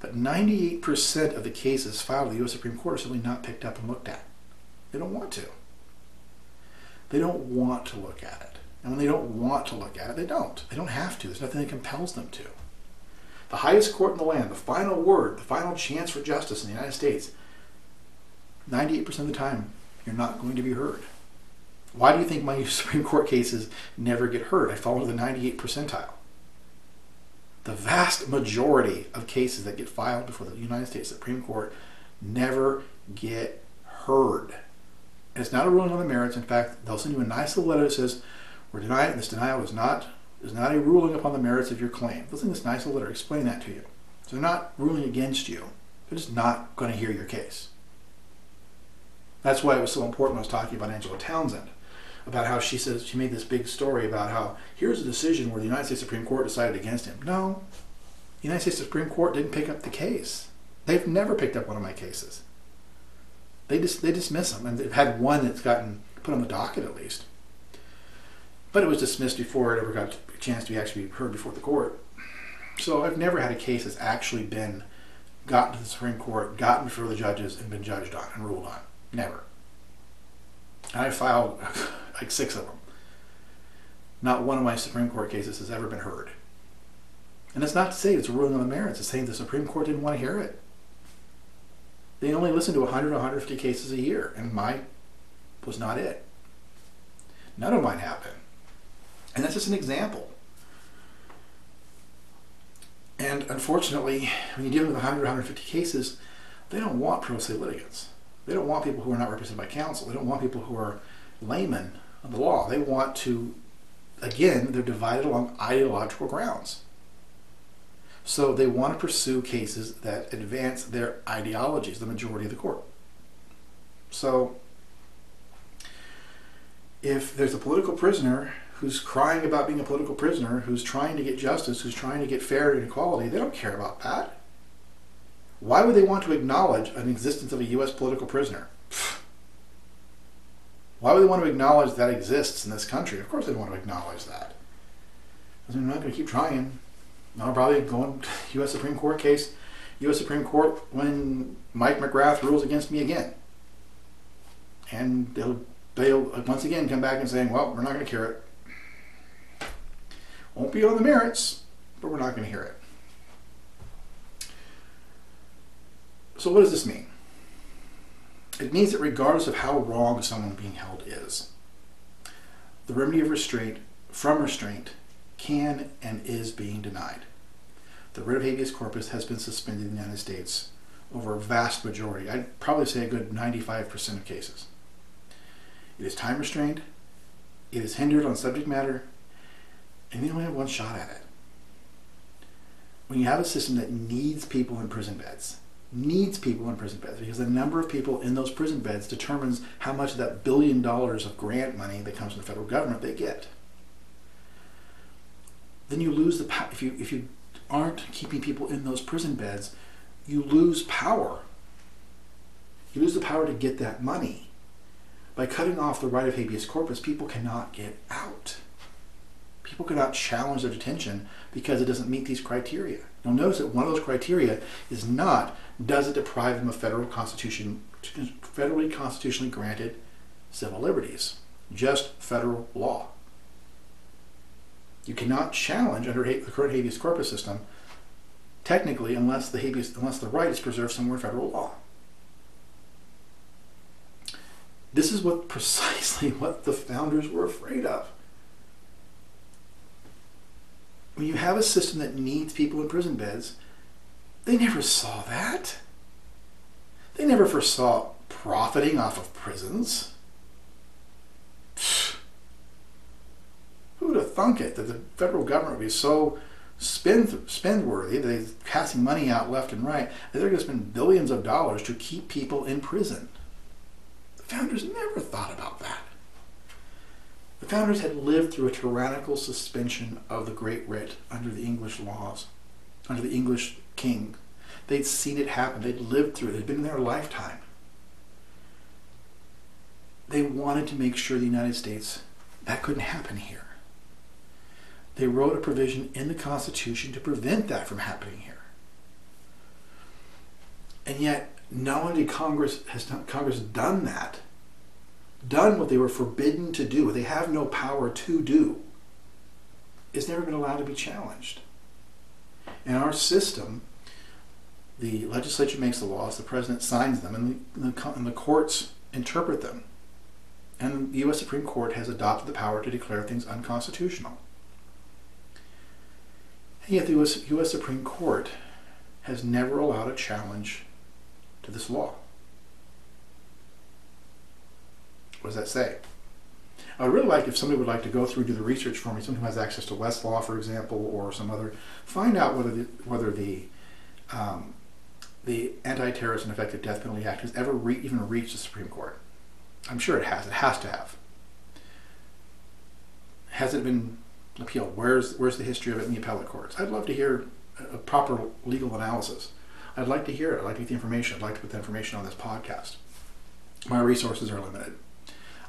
But 98% of the cases filed at the U.S. Supreme Court are simply not picked up and looked at. They don't want to. They don't want to look at it. And when they don't want to look at it, they don't. They don't have to. There's nothing that compels them to. The highest court in the land, the final word, the final chance for justice in the United States, 98% of the time, you're not going to be heard. Why do you think my Supreme Court cases never get heard? I fall into the 98th percentile. The vast majority of cases that get filed before the United States Supreme Court never get heard. And it's not a ruling on the merits. In fact, they'll send you a nice little letter that says, we're denying, this denial is not a ruling upon the merits of your claim. They'll send this nice little letter, explain that to you. So they're not ruling against you. They're just not going to hear your case. That's why it was so important when I was talking about Angela Townsend, about how she says she made this big story about how here's a decision where the United States Supreme Court decided against him. No, the United States Supreme Court didn't pick up the case. They've never picked up one of my cases. They dismiss them, and they've had one that's gotten put on the docket at least. But it was dismissed before it ever got a chance to actually be heard before the court. So I've never had a case that's actually been gotten to the Supreme Court, gotten before the judges, and been judged on and ruled on. Never. And I filed like 6 of them. Not one of my Supreme Court cases has ever been heard. And it's not to say it's a ruling on the merits. It's saying the Supreme Court didn't want to hear it. They only listen to 100 to 150 cases a year, and mine was not it. None of mine have been. And that's just an example. And unfortunately, when you're dealing with 100 to 150 cases, they don't want pro se litigants. They don't want people who are not represented by counsel. They don't want people who are laymen of the law. They want to, again, they're divided along ideological grounds. So they want to pursue cases that advance their ideologies, the majority of the court. So if there's a political prisoner who's crying about being a political prisoner, who's trying to get justice, who's trying to get fair and equality, they don't care about that. Why would they want to acknowledge an existence of a U.S. political prisoner? Why would they want to acknowledge that exists in this country? Of course they want to acknowledge that. Because they're not going to keep trying. I'll probably go on U.S. Supreme Court case, U.S. Supreme Court when Mike McGrath rules against me again. And they'll once again come back and say, well, we're not going to hear it. Won't be on the merits, but we're not going to hear it. So what does this mean? It means that regardless of how wrong someone being held is, the remedy of restraint from restraint can and is being denied. The writ of habeas corpus has been suspended in the United States over a vast majority, I'd probably say a good 95% of cases. It is time restrained, it is hindered on subject matter, and they only have one shot at it. When you have a system that needs people in prison beds, needs people in prison beds because the number of people in those prison beds determines how much of that $1 billion of grant money that comes from the federal government they get. Then you lose the power. If you aren't keeping people in those prison beds, you lose power. You lose the power to get that money. By cutting off the right of habeas corpus, people cannot get out. People cannot challenge their detention because it doesn't meet these criteria. You'll notice that one of those criteria is not, does it deprive them of federally constitutionally granted civil liberties? Just federal law. You cannot challenge under the current habeas corpus system, technically, unless the right is preserved somewhere in federal law. This is precisely what the founders were afraid of. When you have a system that needs people in prison beds, they never saw that. They never foresaw profiting off of prisons. Who would have thunk it that the federal government would be so spend-worthy, they're passing money out left and right, that they're going to spend billions of dollars to keep people in prison? The founders never thought about that. The founders had lived through a tyrannical suspension of the Great Writ under the English laws, under the English king. They'd seen it happen. They'd lived through it. They'd been in their lifetime. They wanted to make sure the United States, that couldn't happen here. They wrote a provision in the Constitution to prevent that from happening here. And yet, not only has Congress done that, done what they were forbidden to do, what they have no power to do, is never been allowed to be challenged. In our system, the legislature makes the laws, the president signs them, and the courts interpret them. And the U.S. Supreme Court has adopted the power to declare things unconstitutional. And yet the U.S. Supreme Court has never allowed a challenge to this law. What does that say? I would really like if somebody would like to go through and do the research for me, someone who has access to Westlaw, for example, or some other, find out whether the Antiterrorist and Effective Death Penalty Act has ever even reached the Supreme Court. I'm sure it has. It has to have. Has it been appealed? Where's the history of it in the appellate courts? I'd love to hear a proper legal analysis. I'd like to hear it. I'd like to get the information. I'd like to put the information on this podcast. My resources are limited.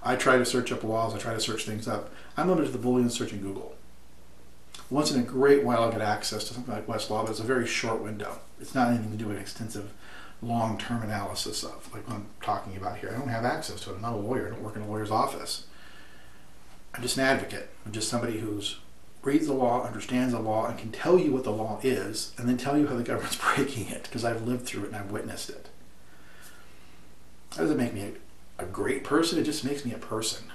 I try to search up laws. I try to search things up. I'm limited to the Boolean search in Google. Once in a great while, I'll get access to something like Westlaw, but it's a very short window. It's not anything to do with extensive, long-term analysis of, like what I'm talking about here. I don't have access to it. I'm not a lawyer. I don't work in a lawyer's office. I'm just an advocate. I'm just somebody who's reads the law, understands the law, and can tell you what the law is, and then tell you how the government's breaking it, because I've lived through it and I've witnessed it. That doesn't make me a great person. It just makes me a person.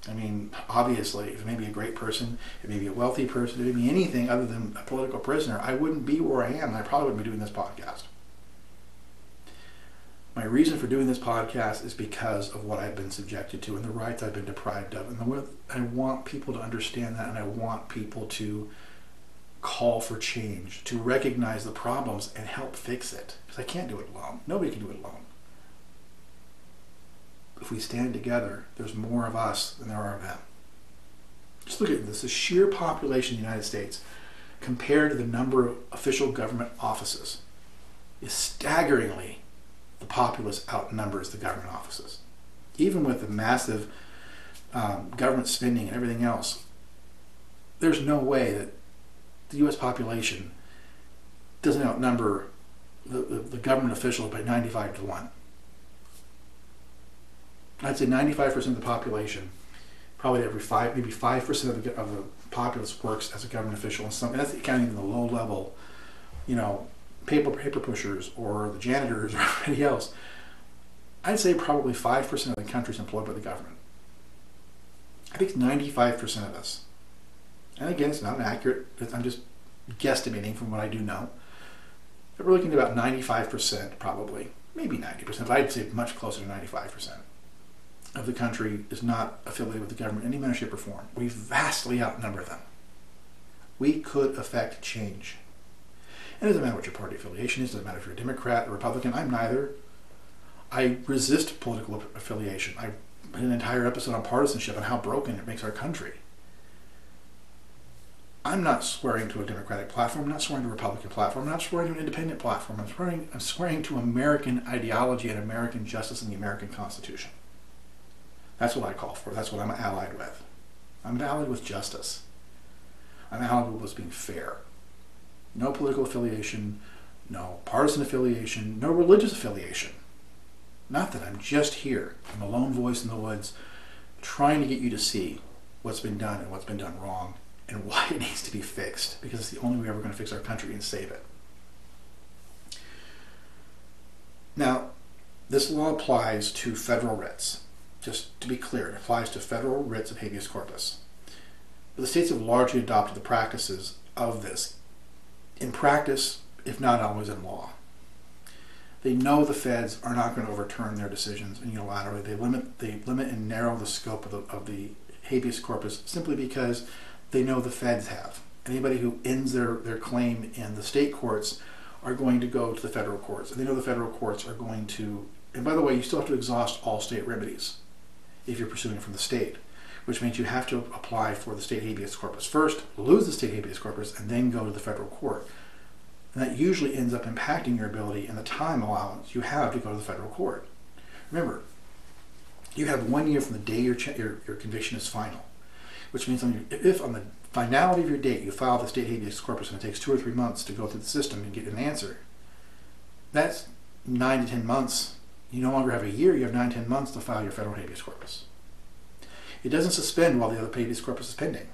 I mean, obviously, if it made me a great person, it may be a wealthy person, it may be anything other than a political prisoner, I wouldn't be where I am, and I probably wouldn't be doing this podcast. My reason for doing this podcast is because of what I've been subjected to and the rights I've been deprived of. And I want people to understand that, and I want people to call for change, to recognize the problems and help fix it. Because I can't do it alone. Nobody can do it alone. If we stand together, there's more of us than there are of them. Just look at this. The sheer population of the United States compared to the number of official government offices is staggeringly, the populace outnumbers the government offices. Even with the massive government spending and everything else, there's no way that the U.S. population doesn't outnumber the government officials by 95 to 1. I'd say 95% of the population, probably maybe 5% of the populace works as a government official, and that's counting the low level, paper pushers or the janitors or anybody else. I'd say probably 5% of the country is employed by the government. I think it's 95% of us. And again, it's not accurate. I'm just guesstimating from what I do know. But we're looking at about 95% probably, maybe 90%, but I'd say much closer to 95% of the country is not affiliated with the government in any manner, shape, or form. We vastly outnumber them. We could affect change. And it doesn't matter what your party affiliation is, it doesn't matter if you're a Democrat or Republican, I'm neither. I resist political affiliation. I did an entire episode on partisanship and how broken it makes our country. I'm not swearing to a Democratic platform, I'm not swearing to a Republican platform, I'm not swearing to an independent platform, I'm swearing to American ideology and American justice and the American Constitution. That's what I call for, that's what I'm allied with. I'm allied with justice. I'm allied with what's being fair. No political affiliation, no partisan affiliation, no religious affiliation. Not that I'm just here. I'm a lone voice in the woods trying to get you to see what's been done and what's been done wrong and why it needs to be fixed, because it's the only way we're going to fix our country and save it. Now, this law applies to federal writs. Just to be clear, it applies to federal writs of habeas corpus. But the states have largely adopted the practices of this in practice, if not always in law. They know the feds are not going to overturn their decisions unilaterally. They limit and narrow the scope of the habeas corpus simply because they know the feds have. Anybody who ends their claim in the state courts are going to go to the federal courts. And they know the federal courts are going to, and by the way, you still have to exhaust all state remedies if you're pursuing it from the state, which means you have to apply for the state habeas corpus first, lose the state habeas corpus, and then go to the federal court. And that usually ends up impacting your ability and the time allowance you have to go to the federal court. Remember, you have 1 year from the day your conviction is final, which means if on the finality of your date you file the state habeas corpus and it takes 2 or 3 months to go through the system and get an answer, that's 9 to 10 months. You no longer have a year, you have 9 to 10 months to file your federal habeas corpus. It doesn't suspend while the other habeas corpus is pending.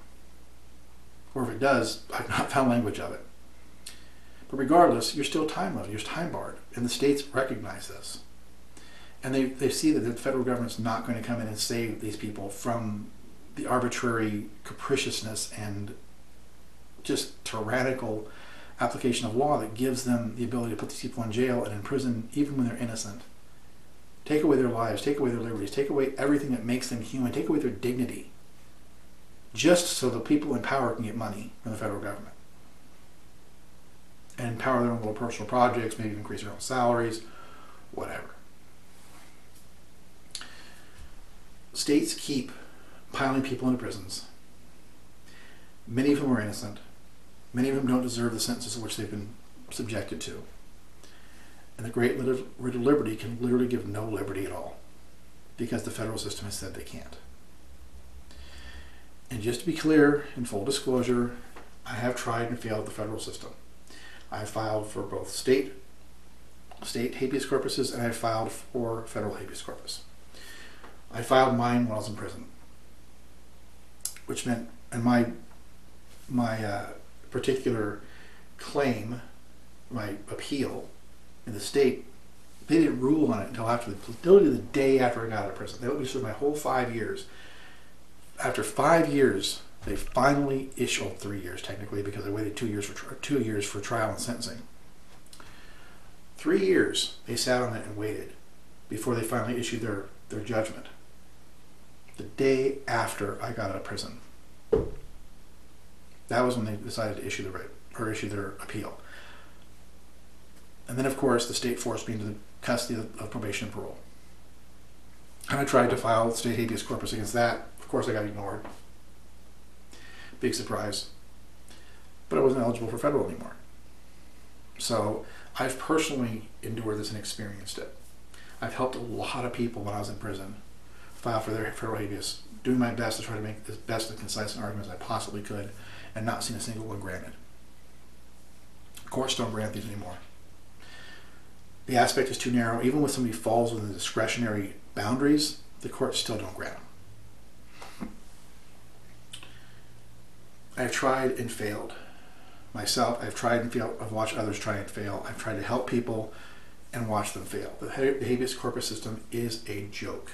Or if it does, I've not found language of it. But regardless, you're still time limited, you're time barred, and the states recognize this. And they see that the federal government's not going to come in and save these people from the arbitrary capriciousness and just tyrannical application of law that gives them the ability to put these people in jail and in prison even when they're innocent. Take away their lives, take away their liberties, take away everything that makes them human, take away their dignity, just so the people in power can get money from the federal government. And empower their own little personal projects, maybe increase their own salaries, whatever. States keep piling people into prisons. Many of whom are innocent. Many of whom don't deserve the sentences to which they've been subjected to. And the great writ of liberty can literally give no liberty at all, because the federal system has said they can't. And just to be clear, in full disclosure, I have tried and failed the federal system. I filed for both state habeas corpuses, and I filed for federal habeas corpus. I filed mine when I was in prison, which meant, and my particular claim, my appeal in the state, they didn't rule on it until after literally the day after I got out of prison. They let me serve my whole 5 years. After 5 years, they finally issued 3 years technically, because I waited 2 years for trial and sentencing. 3 years they sat on it and waited before they finally issued their judgment. The day after I got out of prison. That was when they decided to issue the writ, or issue their appeal. And then of course the state forced me into the custody of probation and parole. And I tried to file state habeas corpus against that. Of course I got ignored. Big surprise. But I wasn't eligible for federal anymore. So I've personally endured this and experienced it. I've helped a lot of people when I was in prison file for their federal habeas, doing my best to try to make as best and concise an argument as I possibly could, and not seen a single one granted. Courts don't grant these anymore. The aspect is too narrow. Even when somebody falls within the discretionary boundaries, the courts still don't grant them. I've tried and failed. Myself, I've tried and failed. I've watched others try and fail. I've tried to help people and watch them fail. The habeas corpus system is a joke.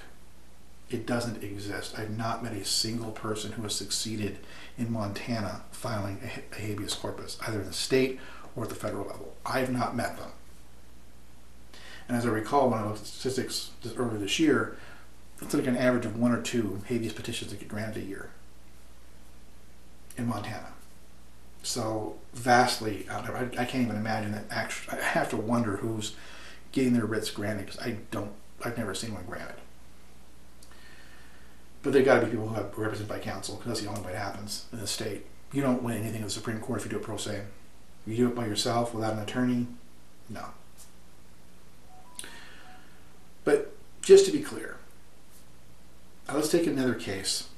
It doesn't exist. I've not met a single person who has succeeded in Montana filing a habeas corpus, either in the state or at the federal level. I've not met them. And as I recall, when I looked at statistics earlier this year, it's like an average of 1 or 2 habeas petitions that get granted a year in Montana. So vastly out there. I can't even imagine that. Actually, I have to wonder who's getting their writs granted, because I've never seen one granted. But there got to be people who are represented by counsel, because that's the only way it happens in the state. You don't win anything in the Supreme Court if you do it pro se. You do it by yourself without an attorney, no. But just to be clear, let's take another case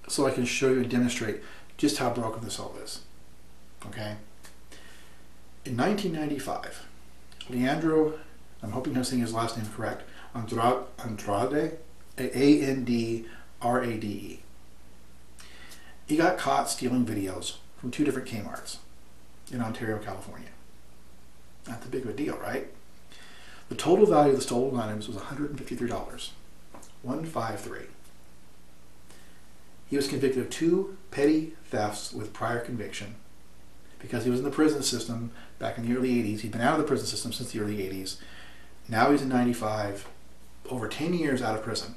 so I can show you and demonstrate just how broken this all is. Okay? In 1995, Leandro, I'm hoping I'm saying his last name correct, Andrade, A-N-D-R-A-D-E. He got caught stealing videos from 2 different Kmarts in Ontario, California. Not that big of a deal, right? The total value of the stolen items was $153. 153. He was convicted of 2 petty thefts with prior conviction because he was in the prison system back in the early 80s. He'd been out of the prison system since the early 80s. Now he's in 95, over 10 years out of prison.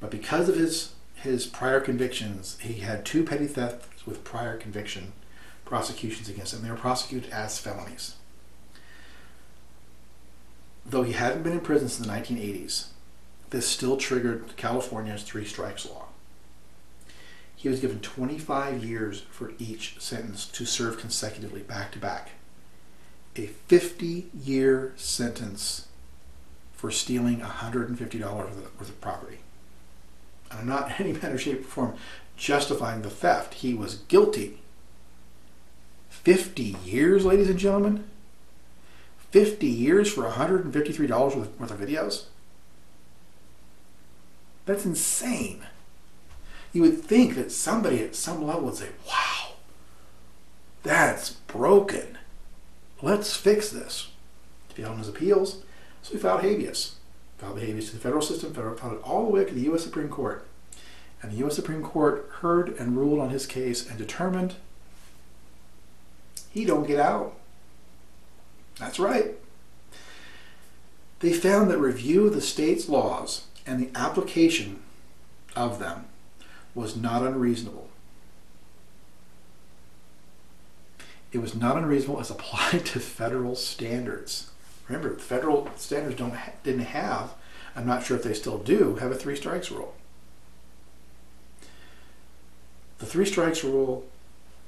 But because of his prior convictions, he had 2 petty thefts with prior conviction prosecutions against him. They were prosecuted as felonies. Though he hadn't been in prison since the 1980s, this still triggered California's 3 strikes law. He was given 25 years for each sentence to serve consecutively, back to back. A 50-year sentence for stealing $150 worth of property. And I'm not in any manner, shape, or form justifying the theft. He was guilty. 50 years, ladies and gentlemen? 50 years for $153 worth of videos? That's insane. You would think that somebody at some level would say, wow, that's broken. Let's fix this. He filed his appeals, so he filed habeas. Filed the habeas to the federal system, filed it all the way up to the U.S. Supreme Court. And the U.S. Supreme Court heard and ruled on his case and determined he don't get out. That's right. They found that review of the state's laws and the application of them was not unreasonable. It was not unreasonable as applied to federal standards. Remember, federal standards didn't have, I'm not sure if they still do, have a 3 strikes rule. The 3 strikes rule,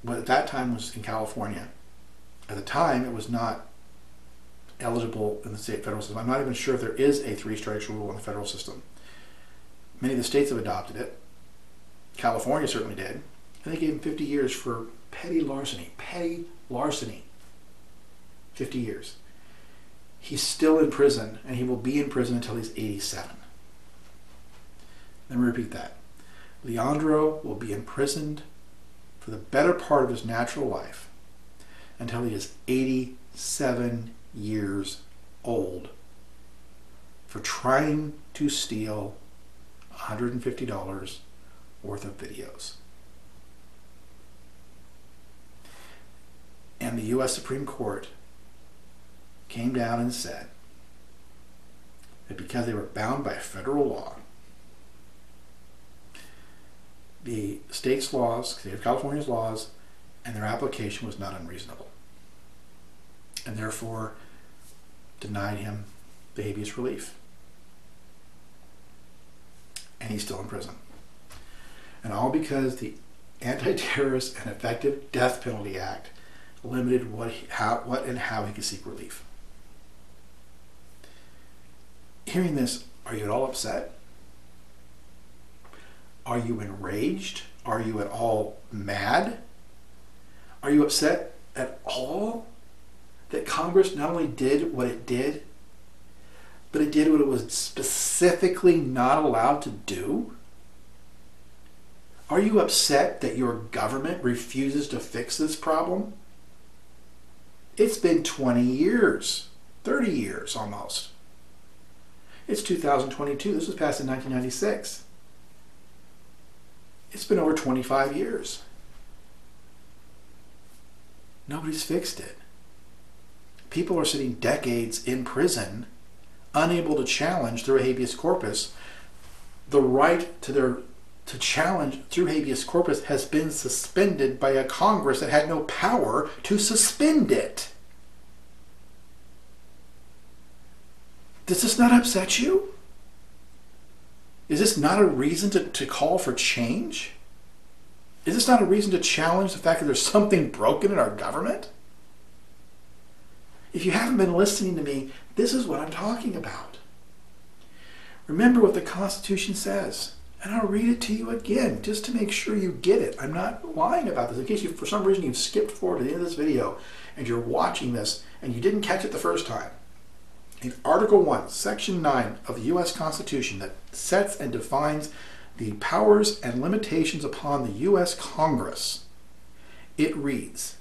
at that time, was in California. At the time, it was not eligible in the state federal system. I'm not even sure if there is a 3 strikes rule in the federal system. Many of the states have adopted it. California certainly did. And they gave him 50 years for petty larceny. Petty larceny. 50 years. He's still in prison, and he will be in prison until he's 87. Let me repeat that. Leandro will be imprisoned for the better part of his natural life until he is 87 years old for trying to steal $150 worth of videos. And the U.S. Supreme Court came down and said that because they were bound by federal law, the state's laws, the state of California's laws, and their application was not unreasonable, and therefore denied him the habeas relief. And he's still in prison. And all because the Antiterrorist and Effective Death Penalty Act limited what and how he could seek relief. Hearing this, are you at all upset? Are you enraged? Are you at all mad? Are you upset at all that Congress not only did what it did, but it did what it was specifically not allowed to do? Are you upset that your government refuses to fix this problem? It's been 20 years, 30 years almost. It's 2022. This was passed in 1996. It's been over 25 years. Nobody's fixed it. People are sitting decades in prison, unable to challenge through a habeas corpus the right to their to challenge through habeas corpus has been suspended by a Congress that had no power to suspend it. Does this not upset you? Is this not a reason to call for change? Is this not a reason to challenge the fact that there's something broken in our government? If you haven't been listening to me, this is what I'm talking about. Remember what the Constitution says. And I'll read it to you again, just to make sure you get it. I'm not lying about this. In case you, for some reason, you've skipped forward to the end of this video and you're watching this and you didn't catch it the first time. In Article 1, Section 9 of the U.S. Constitution that sets and defines the powers and limitations upon the U.S. Congress, it reads,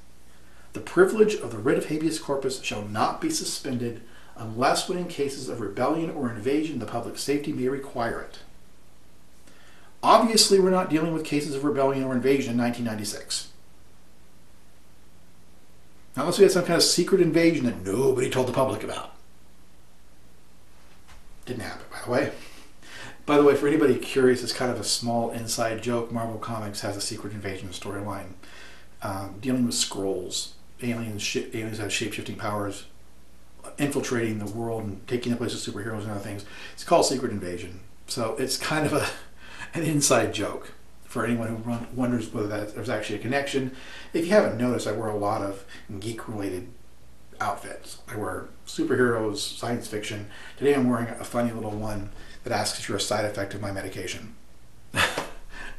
"The privilege of the writ of habeas corpus shall not be suspended unless when in cases of rebellion or invasion the public safety may require it." Obviously, we're not dealing with cases of rebellion or invasion in 1996. Not unless we had some kind of secret invasion that nobody told the public about. Didn't happen, by the way. By the way, for anybody curious, it's kind of a small inside joke. Marvel Comics has a secret invasion storyline dealing with Skrulls. Aliens have shape-shifting powers, infiltrating the world and taking the place of superheroes and other things. It's called Secret Invasion. So it's kind of an inside joke for anyone who wonders whether there's actually a connection. If you haven't noticed, I wear a lot of geek-related outfits. I wear superheroes, science fiction. Today I'm wearing a funny little one that asks if you're a side effect of my medication.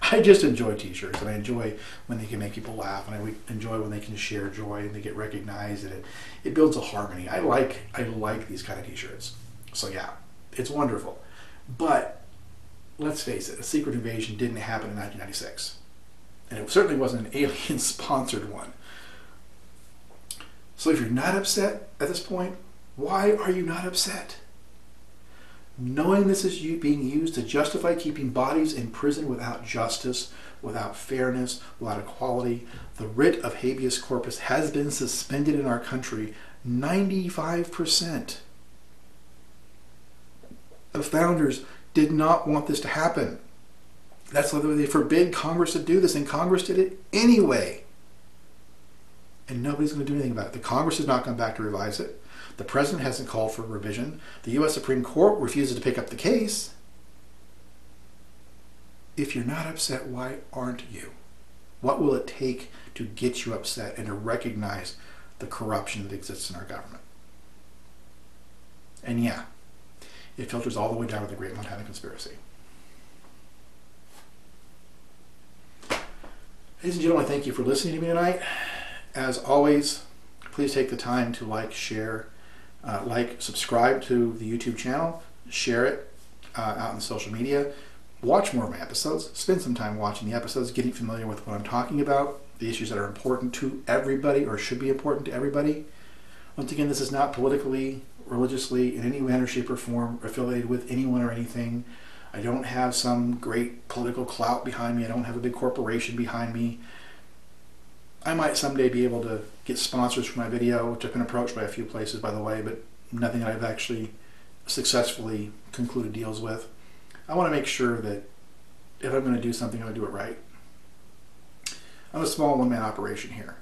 I just enjoy t-shirts, and I enjoy when they can make people laugh, and I enjoy when they can share joy and they get recognized, and it builds a harmony. I like these kind of t-shirts. So yeah, it's wonderful. But let's face it, a secret invasion didn't happen in 1996. And it certainly wasn't an alien-sponsored one. So if you're not upset at this point, why are you not upset? Knowing this is being used to justify keeping bodies in prison without justice, without fairness, without equality, the writ of habeas corpus has been suspended in our country 95%. The founders did not want this to happen. That's why they forbid Congress to do this, and Congress did it anyway. And nobody's going to do anything about it. The Congress has not gone back to revise it. The President hasn't called for revision. The U.S. Supreme Court refuses to pick up the case. If you're not upset, why aren't you? What will it take to get you upset and to recognize the corruption that exists in our government? And yeah, it filters all the way down to the Great Montana Conspiracy. Ladies and gentlemen, thank you for listening to me tonight. As always, please take the time to like, share, subscribe to the YouTube channel, share it out in social media, watch more of my episodes, spend some time watching the episodes, getting familiar with what I'm talking about, the issues that are important to everybody or should be important to everybody. Once again, this is not politically, religiously, in any manner, shape, or form affiliated with anyone or anything. I don't have some great political clout behind me. I don't have a big corporation behind me. I might someday be able to get sponsors for my video, which I've been approached by a few places, by the way, but nothing that I've actually successfully concluded deals with. I want to make sure that if I'm going to do something, I'm going to do it right. I'm a small one-man operation here.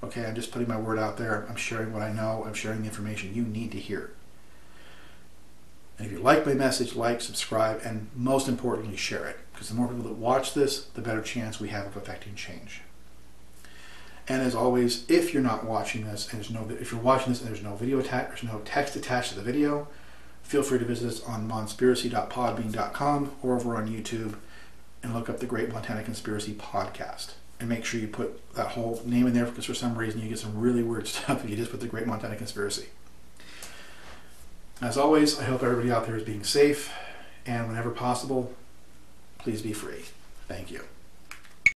Okay, I'm just putting my word out there. I'm sharing what I know. I'm sharing the information you need to hear. And if you like my message, like, subscribe, and most importantly, share it. Because the more people that watch this, the better chance we have of affecting change. And as always, if you're not watching this, and if you're watching this and there's no video attached, there's no text attached to the video, feel free to visit us on monspiracy.podbean.com or over on YouTube and look up the Great Montana Conspiracy Podcast. And make sure you put that whole name in there, because for some reason you get some really weird stuff if you just put the Great Montana Conspiracy. As always, I hope everybody out there is being safe, and whenever possible, please be free. Thank you.